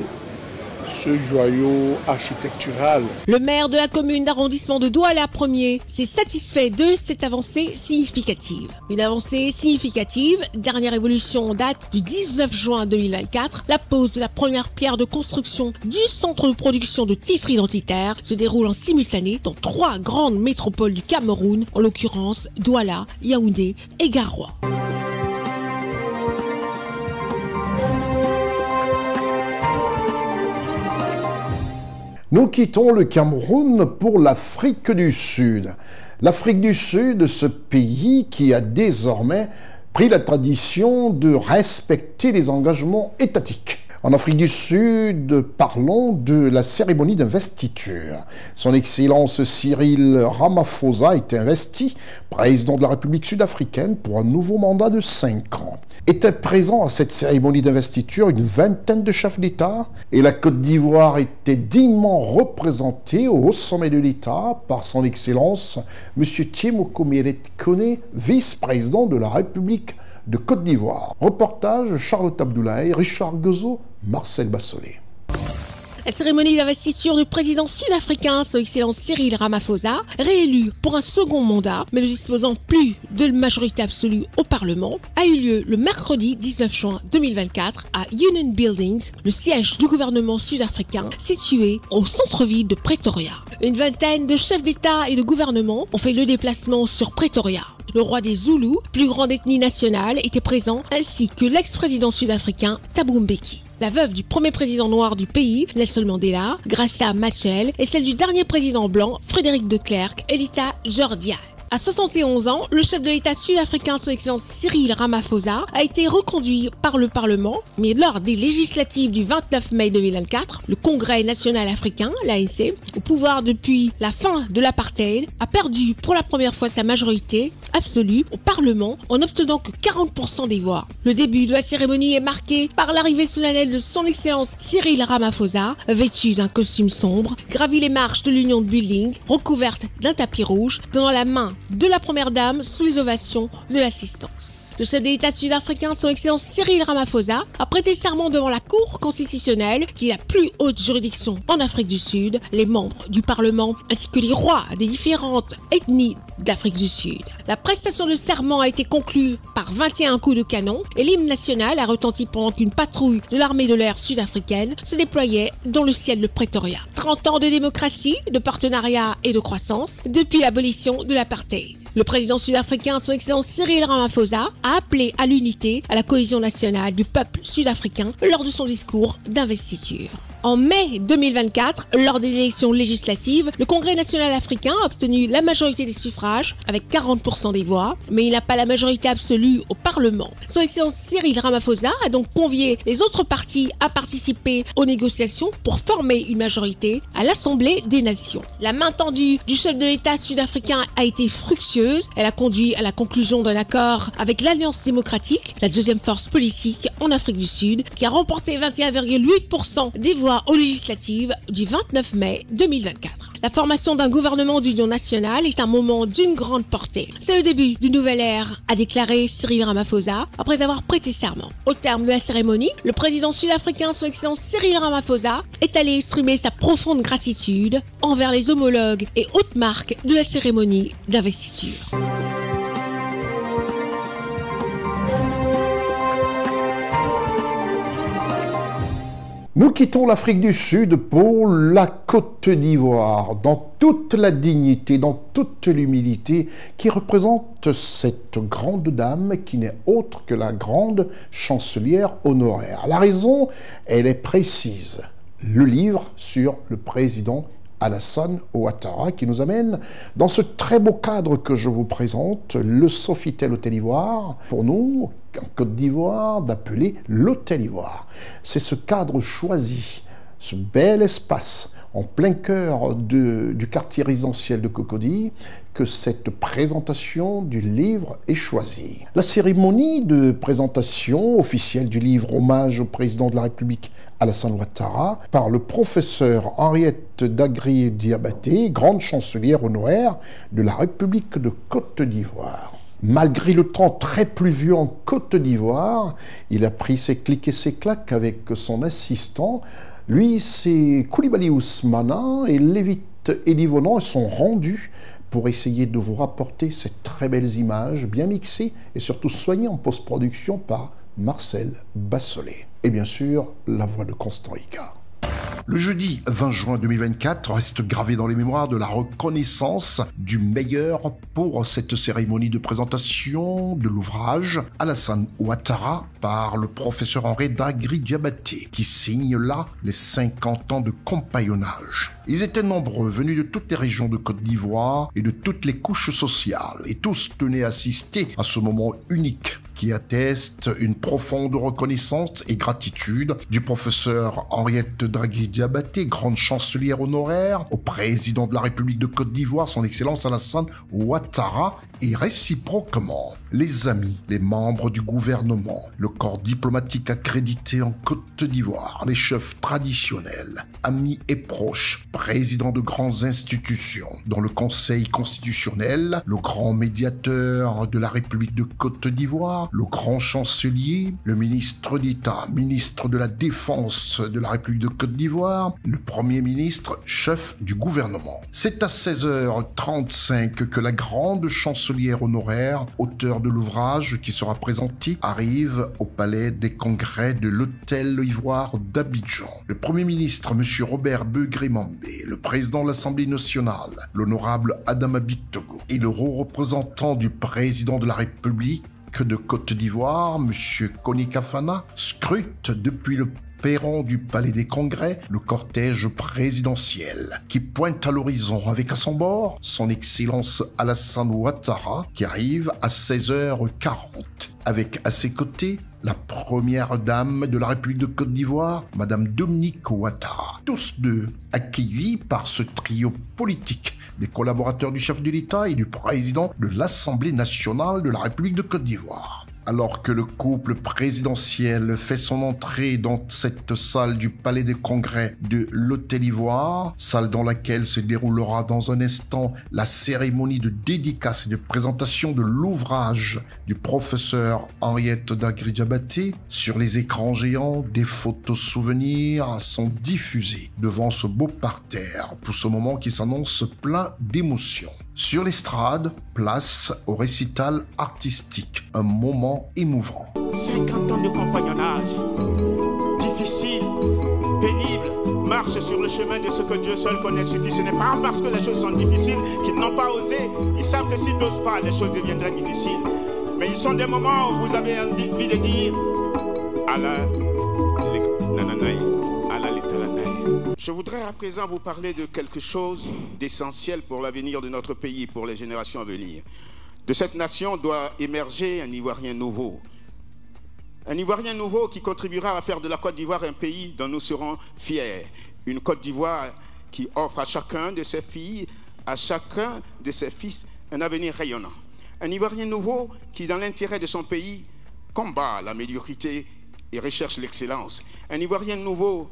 Speaker 21: ce joyau architectural.
Speaker 6: Le maire de la commune d'arrondissement de Douala 1er s'est satisfait de cette avancée significative. Une avancée significative, dernière évolution en date du 19 juin 2024, la pose de la première pierre de construction du centre de production de titres identitaires se déroule en simultané dans 3 grandes métropoles du Cameroun, en l'occurrence Douala, Yaoundé et Garoua.
Speaker 2: Nous quittons le Cameroun pour l'Afrique du Sud. L'Afrique du Sud, ce pays qui a désormais pris la tradition de respecter les engagements étatiques. En Afrique du Sud, parlons de la cérémonie d'investiture. Son Excellence Cyril Ramaphosa est investi président de la République sud-africaine pour un nouveau mandat de 5 ans. Étaient présents à cette cérémonie d'investiture une vingtaine de chefs d'État et la Côte d'Ivoire était dignement représentée au sommet de l'État par son Excellence M. Tiemoko Meret Kone, vice-président de la République de Côte d'Ivoire. Reportage Charlotte Abdoulaye, Richard Gozo, Marcel Bassolé.
Speaker 6: La cérémonie d'investiture du président sud-africain, son Excellence Cyril Ramaphosa, réélu pour un second mandat, mais ne disposant plus de majorité absolue au Parlement, a eu lieu le mercredi 19 juin 2024 à Union Buildings, le siège du gouvernement sud-africain situé au centre-ville de Pretoria. Une vingtaine de chefs d'État et de gouvernement ont fait le déplacement sur Pretoria. Le roi des Zoulous, plus grande ethnie nationale, était présent, ainsi que l'ex-président sud-africain Thabo Mbeki. La veuve du premier président noir du pays, Nelson Mandela, Graça Machel, et celle du dernier président blanc, Frédéric de Klerk, Elita Jordia. À 71 ans, le chef de l'État sud-africain, son Excellence Cyril Ramaphosa, a été reconduit par le Parlement, mais lors des législatives du 29 mai 2024, le Congrès national africain, l'ANC, au pouvoir depuis la fin de l'apartheid, a perdu pour la première fois sa majorité absolue au Parlement en n'obtenant que 40% des voix. Le début de la cérémonie est marqué par l'arrivée solennelle de son Excellence Cyril Ramaphosa, vêtu d'un costume sombre, gravit les marches de l'Union Building, recouverte d'un tapis rouge, donnant la main de la première dame sous les ovations de l'assistance. Le chef de l'État sud-africain, son Excellence Cyril Ramaphosa, a prêté serment devant la Cour constitutionnelle, qui est la plus haute juridiction en Afrique du Sud, les membres du Parlement, ainsi que les rois des différentes ethnies d'Afrique du Sud. La prestation de serment a été conclue par 21 coups de canon et l'hymne national a retenti pendant qu'une patrouille de l'armée de l'air sud-africaine se déployait dans le ciel de Pretoria. 30 ans de démocratie, de partenariat et de croissance depuis l'abolition de l'apartheid. Le président sud-africain, son Excellence Cyril Ramaphosa, a appelé à l'unité, à la cohésion nationale du peuple sud-africain lors de son discours d'investiture. En mai 2024, lors des élections législatives, le Congrès national africain a obtenu la majorité des suffrages avec 40% des voix, mais il n'a pas la majorité absolue au Parlement. Son Excellence Cyril Ramaphosa a donc convié les autres partis à participer aux négociations pour former une majorité à l'Assemblée des Nations. La main tendue du chef de l'État sud-africain a été fructueuse. Elle a conduit à la conclusion d'un accord avec l'Alliance démocratique, la deuxième force politique en Afrique du Sud, qui a remporté 21,8% des voix aux législatives du 29 mai 2024. La formation d'un gouvernement d'union nationale est un moment d'une grande portée. C'est le début d'une nouvelle ère, a déclaré Cyril Ramaphosa après avoir prêté serment. Au terme de la cérémonie, le président sud-africain, son Excellence Cyril Ramaphosa, est allé exprimer sa profonde gratitude envers les homologues et hautes marques de la cérémonie d'investiture.
Speaker 2: Nous quittons l'Afrique du Sud pour la Côte d'Ivoire, dans toute la dignité, dans toute l'humilité qui représente cette grande dame qui n'est autre que la grande chancelière honoraire. La raison, elle est précise. Le livre sur le président Alassane Ouattara qui nous amène dans ce très beau cadre que je vous présente, le Sofitel Hôtel Ivoire, pour nous, en Côte d'Ivoire, d'appeler l'Hôtel Ivoire. C'est ce cadre choisi, ce bel espace en plein cœur du quartier résidentiel de Cocody que cette présentation du livre est choisie. La cérémonie de présentation officielle du livre Hommage au président de la République Alassane Ouattara par le professeur Henriette Dagri-Diabaté, grande chancelière honoraire de la République de Côte d'Ivoire. Malgré le temps très pluvieux en Côte d'Ivoire, il a pris ses clics et ses claques avec son assistant. Lui, c'est Koulibaly Ousmana et Lévite Elivonan sont rendus pour essayer de vous rapporter ces très belles images bien mixées et surtout soignées en post-production par Marcel Bassolet. Et bien sûr, la voix de Constant Ika. Le jeudi 20 juin 2024 reste gravé dans les mémoires de la reconnaissance du meilleur pour cette cérémonie de présentation de l'ouvrage Alassane Ouattara par le professeur Henri Dagri-Diabaté qui signe là les 50 ans de compagnonnage. Ils étaient nombreux, venus de toutes les régions de Côte d'Ivoire et de toutes les couches sociales et tous tenaient à assister à ce moment unique qui atteste une profonde reconnaissance et gratitude du professeur Henriette Dagri-Diabaté, grande chancelière honoraire, au président de la République de Côte d'Ivoire, son Excellence Alassane Ouattara, et réciproquement, les amis, les membres du gouvernement, le corps diplomatique accrédité en Côte d'Ivoire, les chefs traditionnels, amis et proches, présidents de grandes institutions, dont le Conseil constitutionnel, le grand médiateur de la République de Côte d'Ivoire, le grand chancelier, le ministre d'État, ministre de la Défense de la République de Côte d'Ivoire, le Premier ministre, chef du gouvernement. C'est à 16h35 que la grande chancelière honoraire, auteur de l'ouvrage qui sera présenté, arrive au palais des congrès de l'Hôtel Ivoire d'Abidjan. Le Premier ministre, M. Robert Begré-Mambé, le président de l'Assemblée nationale, l'honorable Adama Bictogo, et le représentant du président de la République de Côte d'Ivoire, M. Koni Kafana, scrute depuis le perron du Palais des Congrès le cortège présidentiel qui pointe à l'horizon avec à son bord son Excellence Alassane Ouattara qui arrive à 16h40 avec à ses côtés la première dame de la République de Côte d'Ivoire, Madame Dominique Ouattara. Tous deux accueillis par ce trio politique des collaborateurs du chef de l'État et du président de l'Assemblée nationale de la République de Côte d'Ivoire. Alors que le couple présidentiel fait son entrée dans cette salle du Palais des Congrès de l'Hôtel Ivoire, salle dans laquelle se déroulera dans un instant la cérémonie de dédicace et de présentation de l'ouvrage du professeur Henriette Dagri-Diabaté, sur les écrans géants, des photos souvenirs sont diffusées devant ce beau parterre pour ce moment qui s'annonce plein d'émotions. Sur l'estrade, place au récital artistique, un moment émouvant.
Speaker 3: 50 ans de compagnonnage, difficile, pénible, marche sur le chemin de ce que Dieu seul connaît suffit. Ce n'est pas parce que les choses sont difficiles qu'ils n'ont pas osé. Ils savent que s'ils n'osent pas, les choses deviendraient difficiles. Mais ils sont des moments où vous avez envie de dire Allah, nananaï, Allah l'Éternel. Je voudrais à présent vous parler de quelque chose d'essentiel pour l'avenir de notre pays, pour les générations à venir. De cette nation doit émerger un Ivoirien nouveau. Un Ivoirien nouveau qui contribuera à faire de la Côte d'Ivoire un pays dont nous serons fiers. Une Côte d'Ivoire qui offre à chacun de ses filles, à chacun de ses fils, un avenir rayonnant. Un Ivoirien nouveau qui, dans l'intérêt de son pays, combat la médiocrité et recherche l'excellence. Un Ivoirien nouveau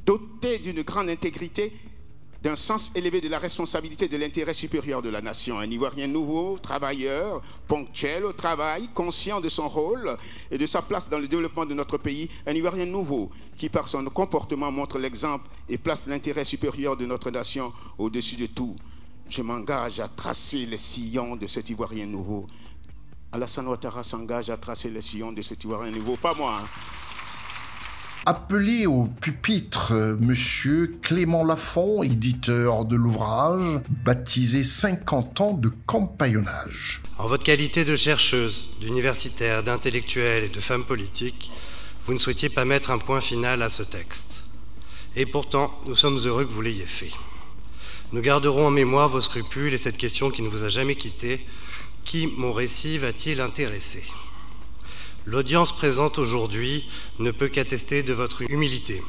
Speaker 3: doté d'une grande intégrité, d'un sens élevé de la responsabilité de l'intérêt supérieur de la nation. Un Ivoirien nouveau, travailleur, ponctuel au travail, conscient de son rôle et de sa place dans le développement de notre pays. Un Ivoirien nouveau qui, par son comportement, montre l'exemple et place l'intérêt supérieur de notre nation au-dessus de tout. Je m'engage à tracer les sillons de cet Ivoirien nouveau. Alassane Ouattara s'engage à tracer les sillons de cet Ivoirien nouveau, pas moi.
Speaker 2: Appelé au pupitre, monsieur Clément Lafont, éditeur de l'ouvrage, baptisé 50 ans de compagnonnage.
Speaker 4: En votre qualité de chercheuse, d'universitaire, d'intellectuelle et de femme politique, vous ne souhaitiez pas mettre un point final à ce texte. Et pourtant, nous sommes heureux que vous l'ayez fait. Nous garderons en mémoire vos scrupules et cette question qui ne vous a jamais quitté. Qui mon récit va-t-il intéresser ? L'audience présente aujourd'hui ne peut qu'attester de votre humilité,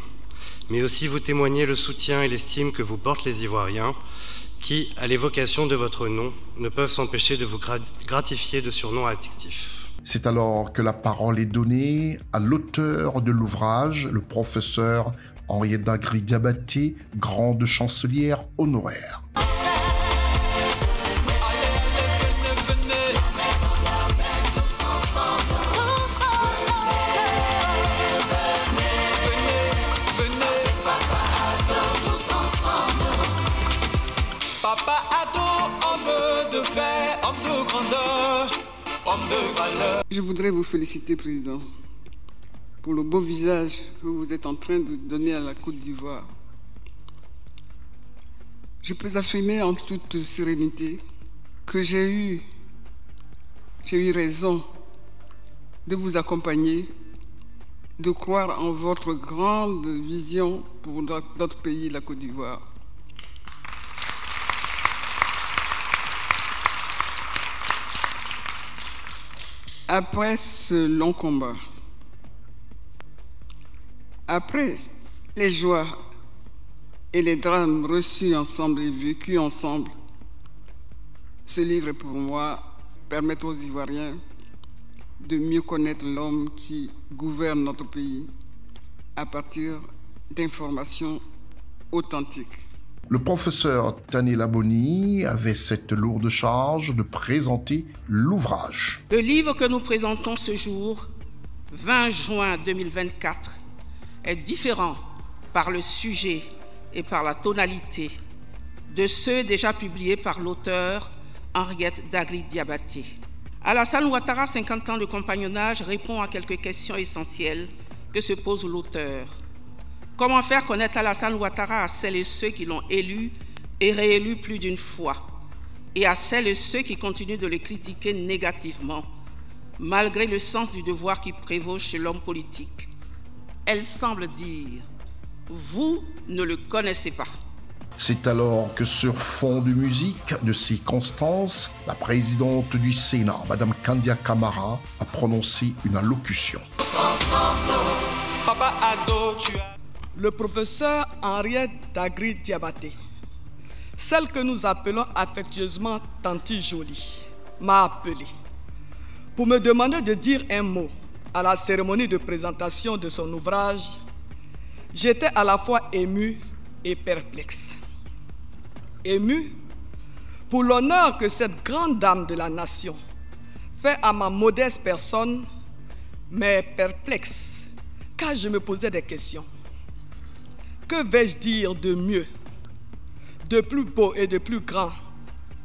Speaker 4: mais aussi vous témoigner le soutien et l'estime que vous portent les Ivoiriens, qui, à l'évocation de votre nom, ne peuvent s'empêcher de vous gratifier de surnoms addictifs.
Speaker 2: C'est alors que la parole est donnée à l'auteur de l'ouvrage, le professeur Henriette Dagri-Diabaté, grande chancelière honoraire.
Speaker 22: Papa Ado, homme de paix, homme de grandeur, homme de valeur.
Speaker 23: Je voudrais vous féliciter, Président, pour le beau visage que vous êtes en train de donner à la Côte d'Ivoire. Je peux affirmer en toute sérénité que j'ai eu raison de vous accompagner, de croire en votre grande vision pour notre pays, la Côte d'Ivoire. Après ce long combat, après les joies et les drames reçus ensemble et vécus ensemble, ce livre, pour moi, permet aux Ivoiriens de mieux connaître l'homme qui gouverne notre pays à partir d'informations authentiques.
Speaker 2: Le professeur Tané Laboni avait cette lourde charge de présenter l'ouvrage.
Speaker 24: Le livre que nous présentons ce jour, 20 juin 2024, est différent par le sujet et par la tonalité de ceux déjà publiés par l'auteur Henriette Dagri-Diabaté. Alassane Ouattara, 50 ans de compagnonnage, répond à quelques questions essentielles que se pose l'auteur. Comment faire connaître Alassane Ouattara à celles et ceux qui l'ont élu et réélu plus d'une fois, et à celles et ceux qui continuent de le critiquer négativement, malgré le sens du devoir qui prévaut chez l'homme politique? Elle semble dire « Vous ne le connaissez pas ».
Speaker 2: C'est alors que sur fond de musique, de circonstances, la présidente du Sénat, Mme Kandia Camara, a prononcé une allocution.
Speaker 22: Papa Ado, tu as...
Speaker 23: Le professeur Henriette Dagri-Diabaté, celle que nous appelons affectueusement Tanti Jolie, m'a appelé pour me demander de dire un mot à la cérémonie de présentation de son ouvrage. J'étais à la fois ému et perplexe. Ému pour l'honneur que cette grande dame de la nation fait à ma modeste personne, mais perplexe car je me posais des questions. Que vais-je dire de mieux, de plus beau et de plus grand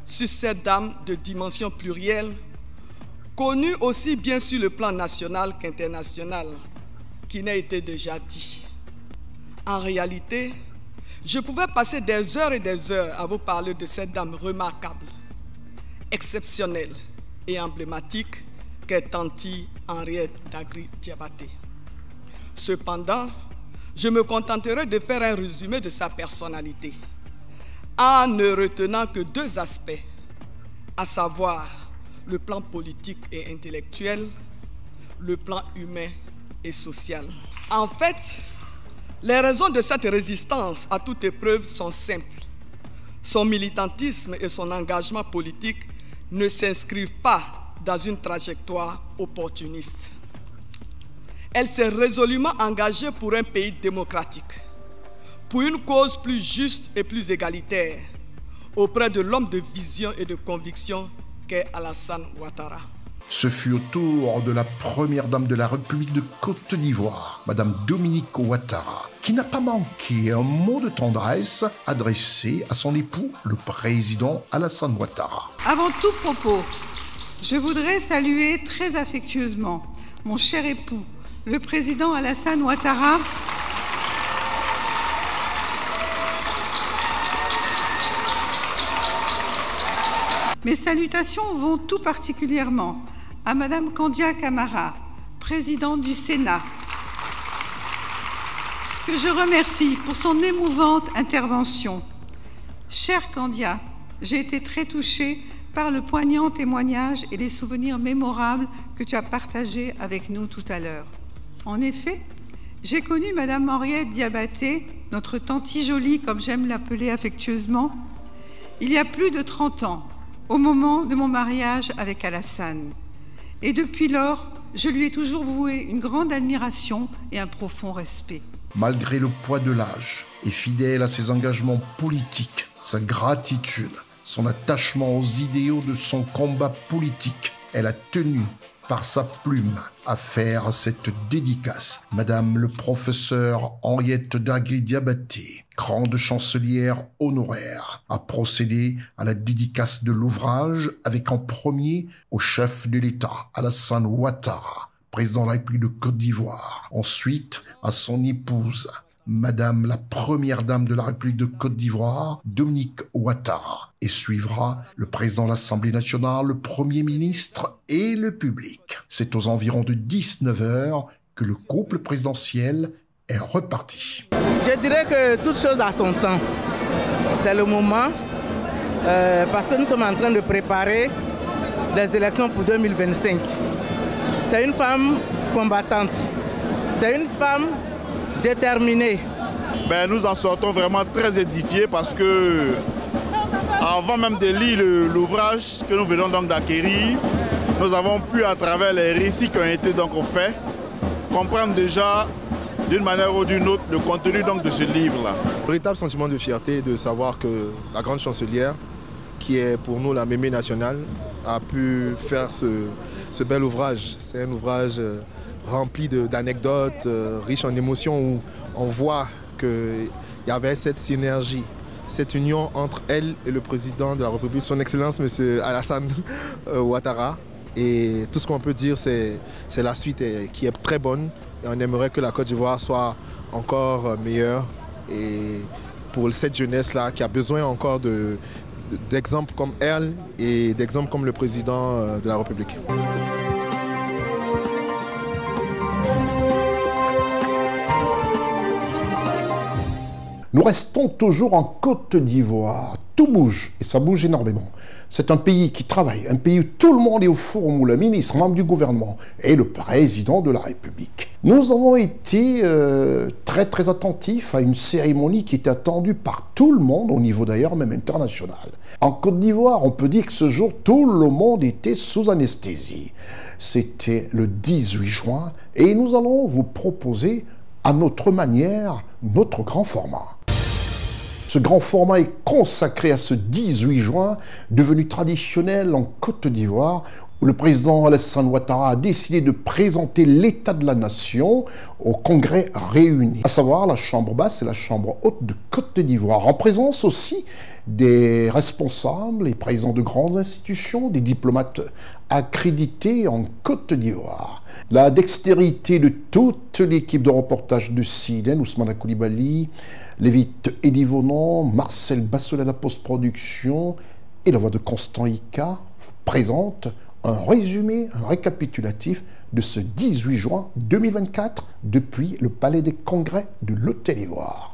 Speaker 23: sur cette dame de dimension plurielle, connue aussi bien sur le plan national qu'international, qui n'a été déjà dit. En réalité, je pouvais passer des heures et des heures à vous parler de cette dame remarquable, exceptionnelle et emblématique qu'est Tanti Henriette Dagri-Diabaté. Cependant, je me contenterai de faire un résumé de sa personnalité, en ne retenant que deux aspects, à savoir le plan politique et intellectuel, le plan humain et social. En fait, les raisons de cette résistance à toute épreuve sont simples. Son militantisme et son engagement politique ne s'inscrivent pas dans une trajectoire opportuniste. Elle s'est résolument engagée pour un pays démocratique, pour une cause plus juste et plus égalitaire, auprès de l'homme de vision et de conviction qu'est Alassane Ouattara.
Speaker 2: Ce fut au tour de la première dame de la République de Côte d'Ivoire, Madame Dominique Ouattara, qui n'a pas manqué un mot de tendresse adressé à son époux, le président Alassane Ouattara.
Speaker 25: Avant tout propos, je voudrais saluer très affectueusement mon cher époux,
Speaker 1: le président Alassane Ouattara, mes salutations vont tout particulièrement à Madame Kandia Camara, présidente du Sénat, que je remercie pour son émouvante intervention. Chère Kandia, j'ai été très touchée par le poignant témoignage et les souvenirs mémorables que tu as partagés avec nous tout à l'heure. En effet, j'ai connu Madame Henriette Diabaté, notre tanti jolie, comme j'aime l'appeler affectueusement, il y a plus de 30 ans, au moment de mon mariage avec Alassane. Et depuis lors, je lui ai toujours voué une grande admiration et un profond respect.
Speaker 2: Malgré le poids de l'âge, et fidèle à ses engagements politiques, sa gratitude, son attachement aux idéaux de son combat politique, elle a tenu, par sa plume, à faire cette dédicace. Madame le professeur Henriette Dagui-Diabaté, grande chancelière honoraire, a procédé à la dédicace de l'ouvrage avec en premier au chef de l'État, Alassane Ouattara, président de la République de Côte d'Ivoire. Ensuite, à son épouse, Madame la première dame de la République de Côte d'Ivoire, Dominique Ouattara, et suivra le président de l'Assemblée nationale, le Premier ministre et le public. C'est aux environs de 19h que le couple présidentiel est reparti.
Speaker 5: Je dirais que toute chose a son temps. C'est le moment, parce que nous sommes en train de préparer les élections pour 2025. C'est une femme combattante, c'est une femme déterminée.
Speaker 7: Nous en sortons vraiment très édifiés parce que, avant même de lire l'ouvrage que nous venons donc d'acquérir, nous avons pu, à travers les récits qui ont été donc faits, comprendre déjà d'une manière ou d'une autre le contenu donc de ce livre-là.
Speaker 8: Véritable sentiment de fierté de savoir que la grande chancelière, qui est pour nous la mémé nationale, a pu faire ce bel ouvrage. C'est un ouvrage rempli d'anecdotes, riche en émotions, où on voit qu'il y avait cette synergie, cette union entre elle et le président de la République, son Excellence M. Alassane Ouattara. Et tout ce qu'on peut dire, c'est la suite qui est très bonne. Et on aimerait que la Côte d'Ivoire soit encore meilleure. Et pour cette jeunesse-là qui a besoin encore d'exemples comme elle et d'exemples comme le président de la République.
Speaker 2: Nous restons toujours en Côte d'Ivoire. Tout bouge, et ça bouge énormément. C'est un pays qui travaille, un pays où tout le monde est au forum, où le ministre, membre du gouvernement et le président de la République. Nous avons été très attentifs à une cérémonie qui était attendue par tout le monde, au niveau d'ailleurs même international. En Côte d'Ivoire, on peut dire que ce jour, tout le monde était sous anesthésie. C'était le 18 juin, et nous allons vous proposer, à notre manière, notre grand format. Ce grand format est consacré à ce 18 juin, devenu traditionnel en Côte d'Ivoire, où le président Alassane Ouattara a décidé de présenter l'état de la nation au Congrès réuni, à savoir la Chambre basse et la Chambre haute de Côte d'Ivoire, en présence aussi des responsables et présidents de grandes institutions, des diplomates accrédités en Côte d'Ivoire. La dextérité de toute l'équipe de reportage de CIDEN, Ousmane Koulibaly, Lévite Edivonon, Marcel Basselet à la post-production et la voix de Constant Ika vous présente un résumé, un récapitulatif de ce 18 juin 2024 depuis le Palais des Congrès de l'Hôtel Ivoire.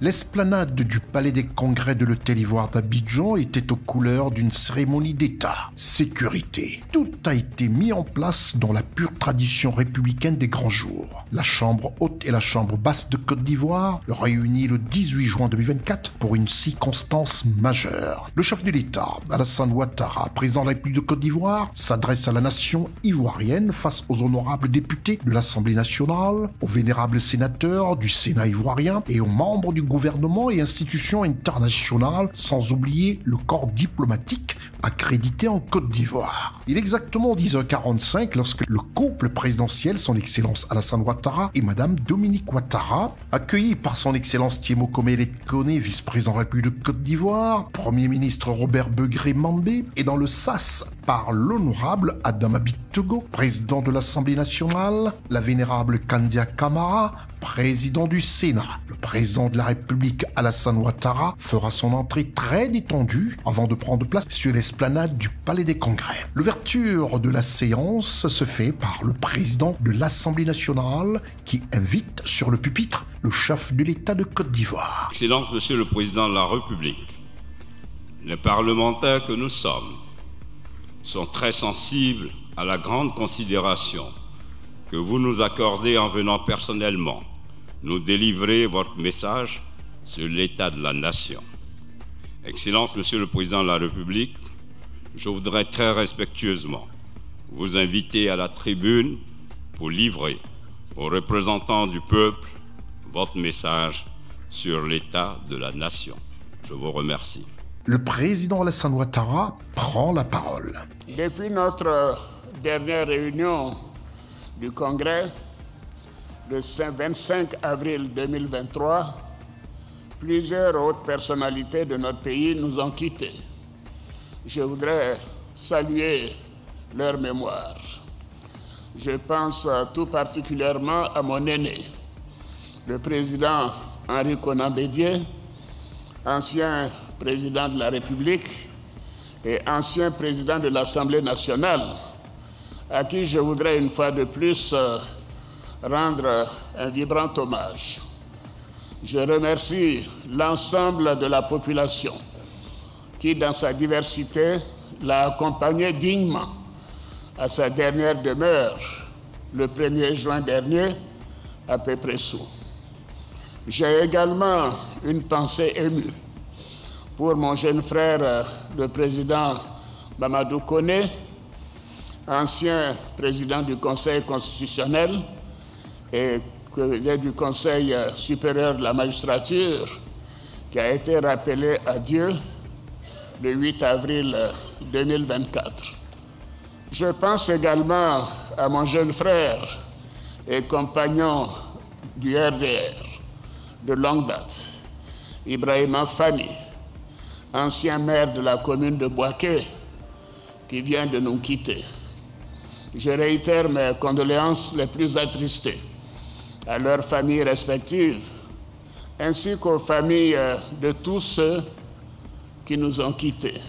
Speaker 2: L'esplanade du Palais des Congrès de l'Hôtel Ivoire d'Abidjan était aux couleurs d'une cérémonie d'État. Sécurité. Tout a été mis en place dans la pure tradition républicaine des grands jours. La Chambre haute et la Chambre basse de Côte d'Ivoire réunies le 18 juin 2024 pour une circonstance majeure. Le chef de l'État, Alassane Ouattara, président de la République de Côte d'Ivoire, s'adresse à la nation ivoirienne face aux honorables députés de l'Assemblée nationale, aux vénérables sénateurs du Sénat ivoirien et aux membres du gouvernement et institutions internationales, sans oublier le corps diplomatique accrédité en Côte d'Ivoire. Il est exactement 10h45 lorsque le couple présidentiel, son Excellence Alassane Ouattara et Madame Dominique Ouattara, accueillis par son Excellence Thiemo Komele Kone, vice-président de la République de Côte d'Ivoire, Premier ministre Robert Begré Mambé, et dans le sas par l'honorable Adama Bittogo, président de l'Assemblée nationale, la vénérable Kandia Camara, président du Sénat. Le président de la République Alassane Ouattara fera son entrée très détendue avant de prendre place sur l'esplanade du Palais des Congrès. L'ouverture de la séance se fait par le président de l'Assemblée nationale qui invite sur le pupitre le chef de l'État de Côte d'Ivoire.
Speaker 9: Excellence, Monsieur le Président de la République, les parlementaires que nous sommes sont très sensibles à la grande considération que vous nous accordez en venant personnellement nous délivrer votre message sur l'état de la nation. Excellence, Monsieur le Président de la République, je voudrais très respectueusement vous inviter à la tribune pour livrer aux représentants du peuple votre message sur l'état de la nation. Je vous remercie.
Speaker 2: Le président Alassane Ouattara prend la parole.
Speaker 10: Depuis notre dernière réunion du Congrès, le 25 avril 2023, plusieurs hautes personnalités de notre pays nous ont quittés. Je voudrais saluer leur mémoire. Je pense tout particulièrement à mon aîné, le président Henri Konan Bédié, ancien président de la République et ancien président de l'Assemblée nationale, à qui je voudrais une fois de plus rendre un vibrant hommage. Je remercie l'ensemble de la population qui, dans sa diversité, l'a accompagné dignement à sa dernière demeure le 1er juin dernier à Pépressou. J'ai également une pensée émue pour mon jeune frère, le président Mamadou Koné, ancien président du Conseil constitutionnel et du Conseil supérieur de la magistrature, qui a été rappelé à Dieu le 8 avril 2024. Je pense également à mon jeune frère et compagnon du RDR de longue date, Ibrahima Fani, ancien maire de la commune de Boaké, qui vient de nous quitter. Je réitère mes condoléances les plus attristées à leurs familles respectives, ainsi qu'aux familles de tous ceux qui nous ont quittés.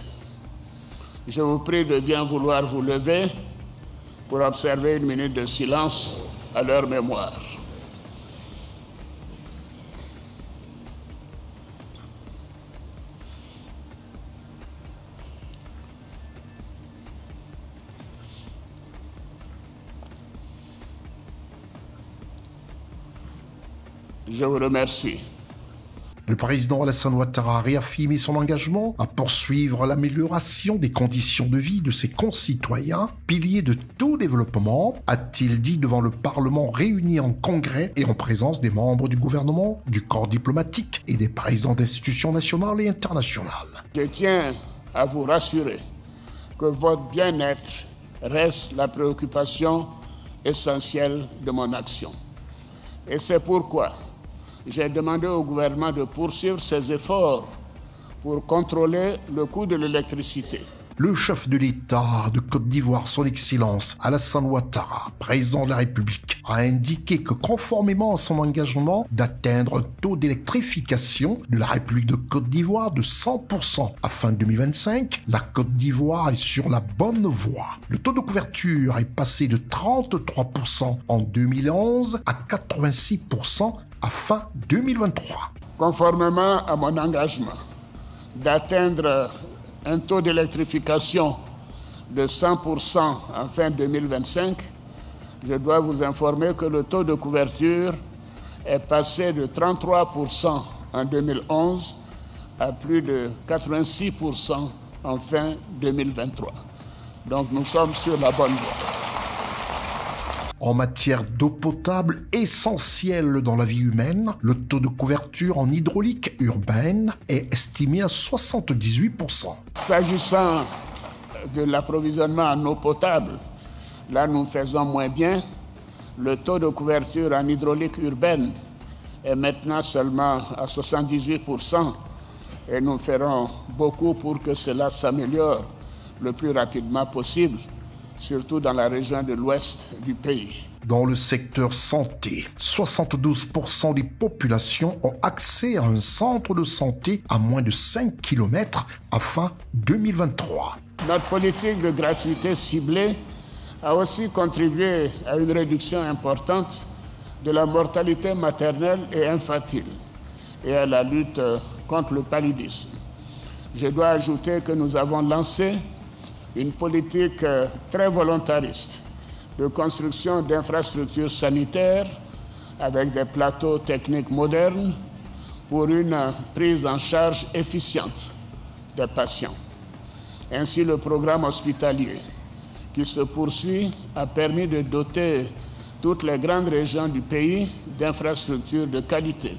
Speaker 10: Je vous prie de bien vouloir vous lever pour observer une minute de silence à leur mémoire. Je vous remercie.
Speaker 2: Le président Alassane Ouattara a réaffirmé son engagement à poursuivre l'amélioration des conditions de vie de ses concitoyens, pilier de tout développement, a-t-il dit devant le Parlement réuni en congrès et en présence des membres du gouvernement, du corps diplomatique et des présidents d'institutions nationales et internationales.
Speaker 10: Je tiens à vous rassurer que votre bien-être reste la préoccupation essentielle de mon action. Et c'est pourquoi j'ai demandé au gouvernement de poursuivre ses efforts pour contrôler le coût de l'électricité.
Speaker 2: Le chef de l'État de Côte d'Ivoire, son Excellence Alassane Ouattara, président de la République, a indiqué que conformément à son engagement d'atteindre un taux d'électrification de la République de Côte d'Ivoire de 100% à fin 2025, la Côte d'Ivoire est sur la bonne voie. Le taux de couverture est passé de 33% en 2011 à 86% à fin 2023.
Speaker 10: Conformément à mon engagement d'atteindre un taux d'électrification de 100% en fin 2025, je dois vous informer que le taux de couverture est passé de 33% en 2011 à plus de 86% en fin 2023. Donc nous sommes sur la bonne voie.
Speaker 2: En matière d'eau potable essentielle dans la vie humaine, le taux de couverture en hydraulique urbaine est estimé à 78%.
Speaker 10: S'agissant de l'approvisionnement en eau potable, là nous faisons moins bien. Le taux de couverture en hydraulique urbaine est maintenant seulement à 78% et nous ferons beaucoup pour que cela s'améliore le plus rapidement possible, surtout dans la région de l'ouest du pays.
Speaker 2: Dans le secteur santé, 72% des populations ont accès à un centre de santé à moins de 5 km à fin 2023.
Speaker 10: Notre politique de gratuité ciblée a aussi contribué à une réduction importante de la mortalité maternelle et infantile et à la lutte contre le paludisme. Je dois ajouter que nous avons lancé une politique très volontariste de construction d'infrastructures sanitaires avec des plateaux techniques modernes pour une prise en charge efficiente des patients. Ainsi, le programme hospitalier qui se poursuit a permis de doter toutes les grandes régions du pays d'infrastructures de qualité.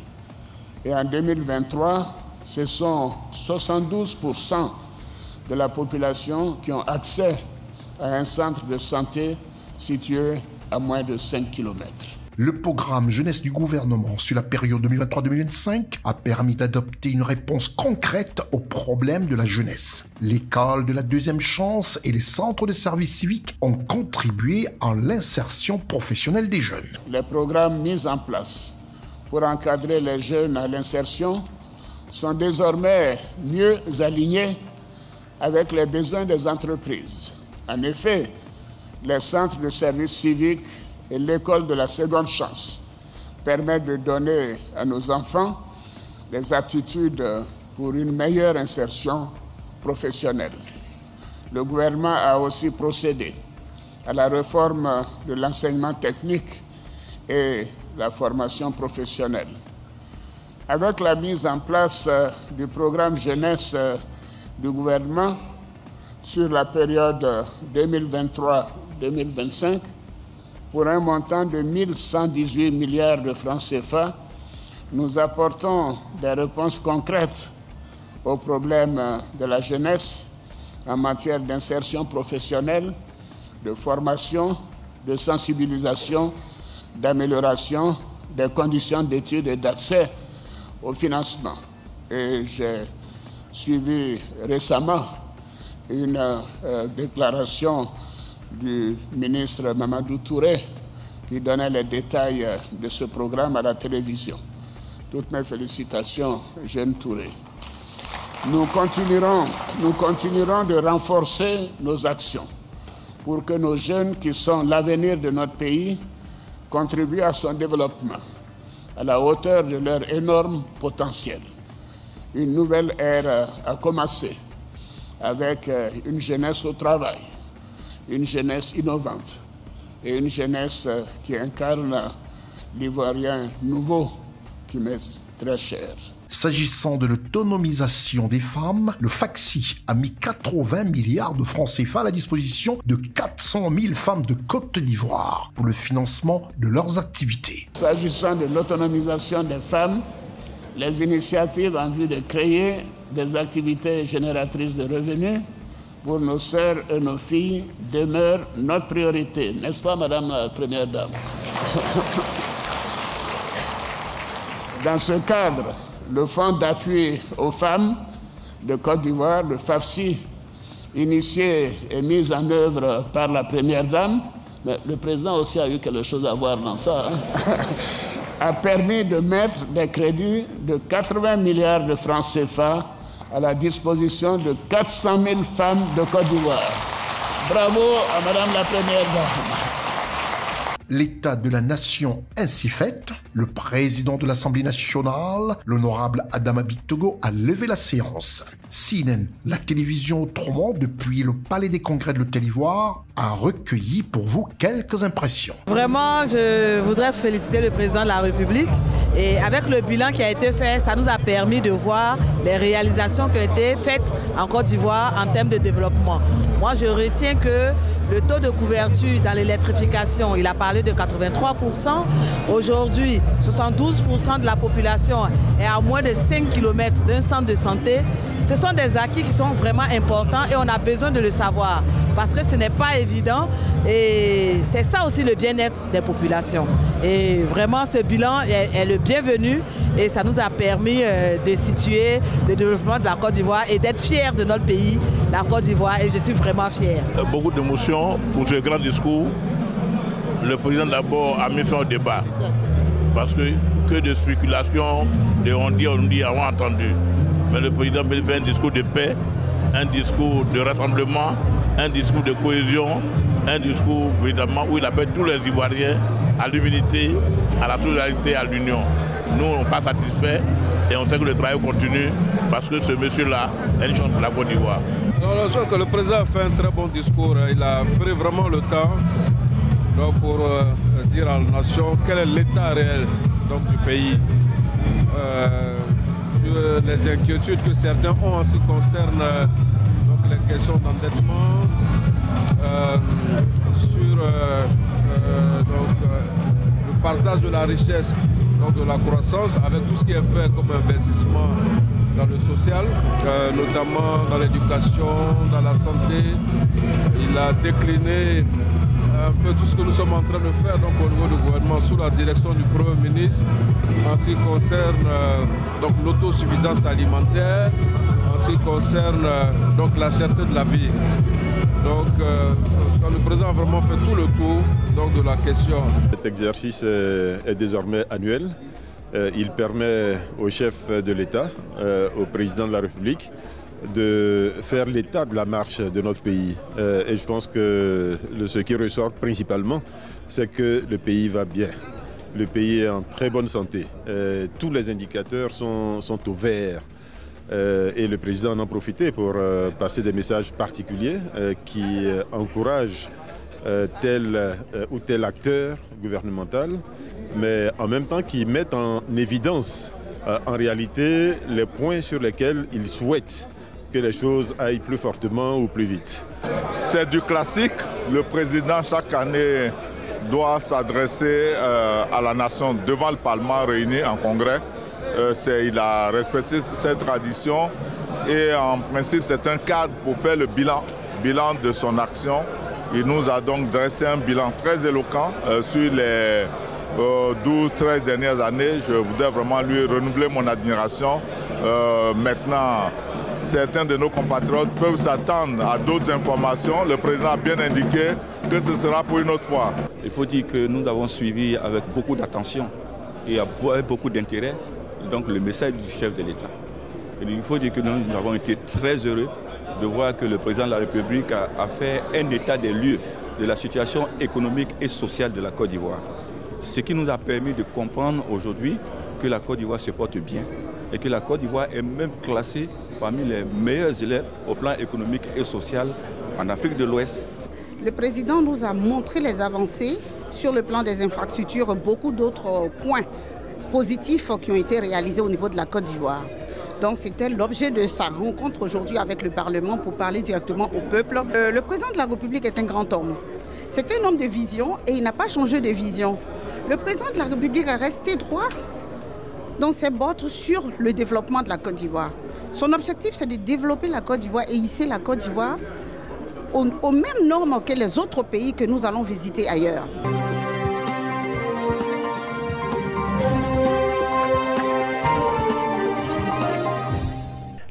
Speaker 10: Et en 2023, ce sont 72% de la population qui ont accès à un centre de santé situé à moins de 5 km.
Speaker 2: Le programme jeunesse du gouvernement sur la période 2023-2025 a permis d'adopter une réponse concrète aux problèmes de la jeunesse. L'école de la deuxième chance et les centres de services civiques ont contribué à l'insertion professionnelle des jeunes.
Speaker 10: Les programmes mis en place pour encadrer les jeunes à l'insertion sont désormais mieux alignés avec les besoins des entreprises. En effet, les centres de services civiques et l'école de la seconde chance permettent de donner à nos enfants les aptitudes pour une meilleure insertion professionnelle. Le gouvernement a aussi procédé à la réforme de l'enseignement technique et la formation professionnelle. Avec la mise en place du programme jeunesse du gouvernement sur la période 2023-2025, pour un montant de 1118 milliards de francs CFA, nous apportons des réponses concrètes aux problèmes de la jeunesse en matière d'insertion professionnelle, de formation, de sensibilisation, d'amélioration des conditions d'études et d'accès au financement. Et j'ai suivi récemment une déclaration du ministre Mamadou Touré qui donnait les détails de ce programme à la télévision. Toutes mes félicitations, jeune Touré. Nous continuerons de renforcer nos actions pour que nos jeunes qui sont l'avenir de notre pays contribuent à son développement à la hauteur de leur énorme potentiel. Une nouvelle ère a commencé avec une jeunesse au travail, une jeunesse innovante et une jeunesse qui incarne l'Ivoirien nouveau qui m'est très cher.
Speaker 2: S'agissant de l'autonomisation des femmes, le FACSI a mis 80 milliards de francs CFA à la disposition de 400 000 femmes de Côte d'Ivoire pour le financement de leurs activités.
Speaker 10: S'agissant de l'autonomisation des femmes, les initiatives en vue de créer des activités génératrices de revenus pour nos sœurs et nos filles demeurent notre priorité. N'est-ce pas, Madame la Première Dame? Dans ce cadre, le Fonds d'appui aux femmes de Côte d'Ivoire, le FAFSI, initié et mis en œuvre par la Première Dame, mais le président aussi a eu quelque chose à voir dans ça, a permis de mettre des crédits de 80 milliards de francs CFA à la disposition de 400 000 femmes de Côte d'Ivoire. Bravo à Madame la Première Dame.
Speaker 2: L'état de la nation ainsi fait, le président de l'Assemblée nationale, l'honorable Adama Bitogo, a levé la séance. CNN, la télévision autrement, depuis le Palais des Congrès de l'Hôtel-Ivoire, a recueilli pour vous quelques impressions.
Speaker 5: Vraiment, je voudrais féliciter le président de la République. Et avec le bilan qui a été fait, ça nous a permis de voir les réalisations qui ont été faites en Côte d'Ivoire en termes de développement. Moi, je retiens que le taux de couverture dans l'électrification, il a parlé de 83%. Aujourd'hui, 72% de la population est à moins de 5 km d'un centre de santé. Ce sont des acquis qui sont vraiment importants et on a besoin de le savoir parce que ce n'est pas évident et c'est ça aussi le bien-être des populations. Et vraiment, ce bilan est le bienvenu et ça nous a permis de situer le développement de la Côte d'Ivoire et d'être fiers de notre pays, la Côte d'Ivoire, et je suis vraiment fier.
Speaker 11: Beaucoup d'émotions pour ce grand discours. Le président d'abord a mis fin au débat parce que de spéculation, de on dit, avons entendu. Mais le président fait un discours de paix, un discours de rassemblement, un discours de cohésion, un discours évidemment où il appelle tous les Ivoiriens à l'humilité, à la solidarité, à l'union. Nous, on n'est pas satisfaits et on sait que le travail continue parce que ce monsieur-là est une chance pour la Côte d'Ivoire.
Speaker 12: Je pense que le président a fait un très bon discours. Il a pris vraiment le temps pour dire à la nation quel est l'état réel du pays. Sur les inquiétudes que certains ont en ce qui concerne les questions d'endettement, sur le partage de la richesse, de la croissance, avec tout ce qui est fait comme investissement dans le social, notamment dans l'éducation, dans la santé. Il a décliné un peu tout ce que nous sommes en train de faire au niveau du gouvernement sous la direction du Premier ministre en ce qui concerne l'autosuffisance alimentaire, en ce qui concerne la cherté de la vie. Le président a vraiment fait tout le tour de la question.
Speaker 13: Cet exercice est désormais annuel. Il permet au chef de l'État, au président de la République, de faire l'état de la marche de notre pays. Et je pense que ce qui ressort principalement, c'est que le pays va bien. Le pays est en très bonne santé. Tous les indicateurs sont au vert. Et le président en a profité pour passer des messages particuliers qui encouragent tel ou tel acteur gouvernemental, mais en même temps qui mettent en évidence en réalité les points sur lesquels il souhaite que les choses aillent plus fortement ou plus vite.
Speaker 7: C'est du classique. Le président, chaque année, doit s'adresser à la nation devant le Parlement réuni en congrès. Il a respecté cette tradition et en principe, c'est un cadre pour faire le bilan de son action. Il nous a donc dressé un bilan très éloquent sur les 12-13 dernières années. Je voudrais vraiment lui renouveler mon admiration. Maintenant, certains de nos compatriotes peuvent s'attendre à d'autres informations. Le président a bien indiqué que ce sera pour une autre fois.
Speaker 14: Il faut dire que nous avons suivi avec beaucoup d'attention et avec beaucoup d'intérêt le message du chef de l'État. Il faut dire que nous avons été très heureux de voir que le président de la République a fait un état des lieux de la situation économique et sociale de la Côte d'Ivoire. Ce qui nous a permis de comprendre aujourd'hui que la Côte d'Ivoire se porte bien et que la Côte d'Ivoire est même classée parmi les meilleurs élèves au plan économique et social en Afrique de l'Ouest.
Speaker 25: Le président nous a montré les avancées sur le plan des infrastructures, beaucoup d'autres points positifs qui ont été réalisés au niveau de la Côte d'Ivoire. Donc c'était l'objet de sa rencontre aujourd'hui avec le Parlement pour parler directement au peuple. Le président de la République est un grand homme. C'est un homme de vision et il n'a pas changé de vision. Le président de la République est resté droit dans ses bottes sur le développement de la Côte d'Ivoire. Son objectif, c'est de développer la Côte d'Ivoire et hisser la Côte d'Ivoire aux mêmes normes que les autres pays que nous allons visiter ailleurs.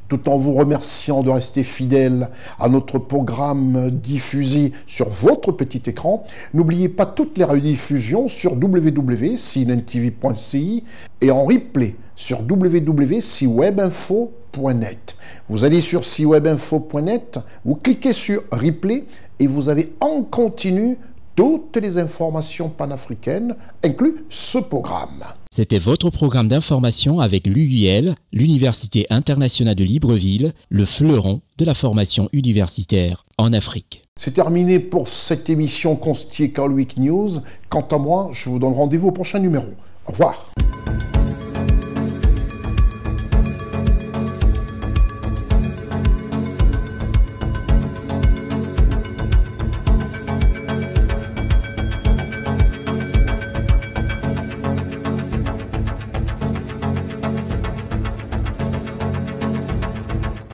Speaker 2: Tout en vous remerciant de rester fidèle à notre programme diffusé sur votre petit écran, n'oubliez pas toutes les rediffusions sur www.cnntv.ci et en replay sur www.ciwebinfo.net. Vous allez sur ciwebinfo.net, vous cliquez sur replay et vous avez en continu toutes les informations panafricaines, inclus ce programme.
Speaker 26: C'était votre programme d'information avec l'UIL, l'Université internationale de Libreville, le fleuron de la formation universitaire en Afrique.
Speaker 2: C'est terminé pour cette émission Constier Carl Week News. Quant à moi, je vous donne rendez-vous au prochain numéro. Au revoir.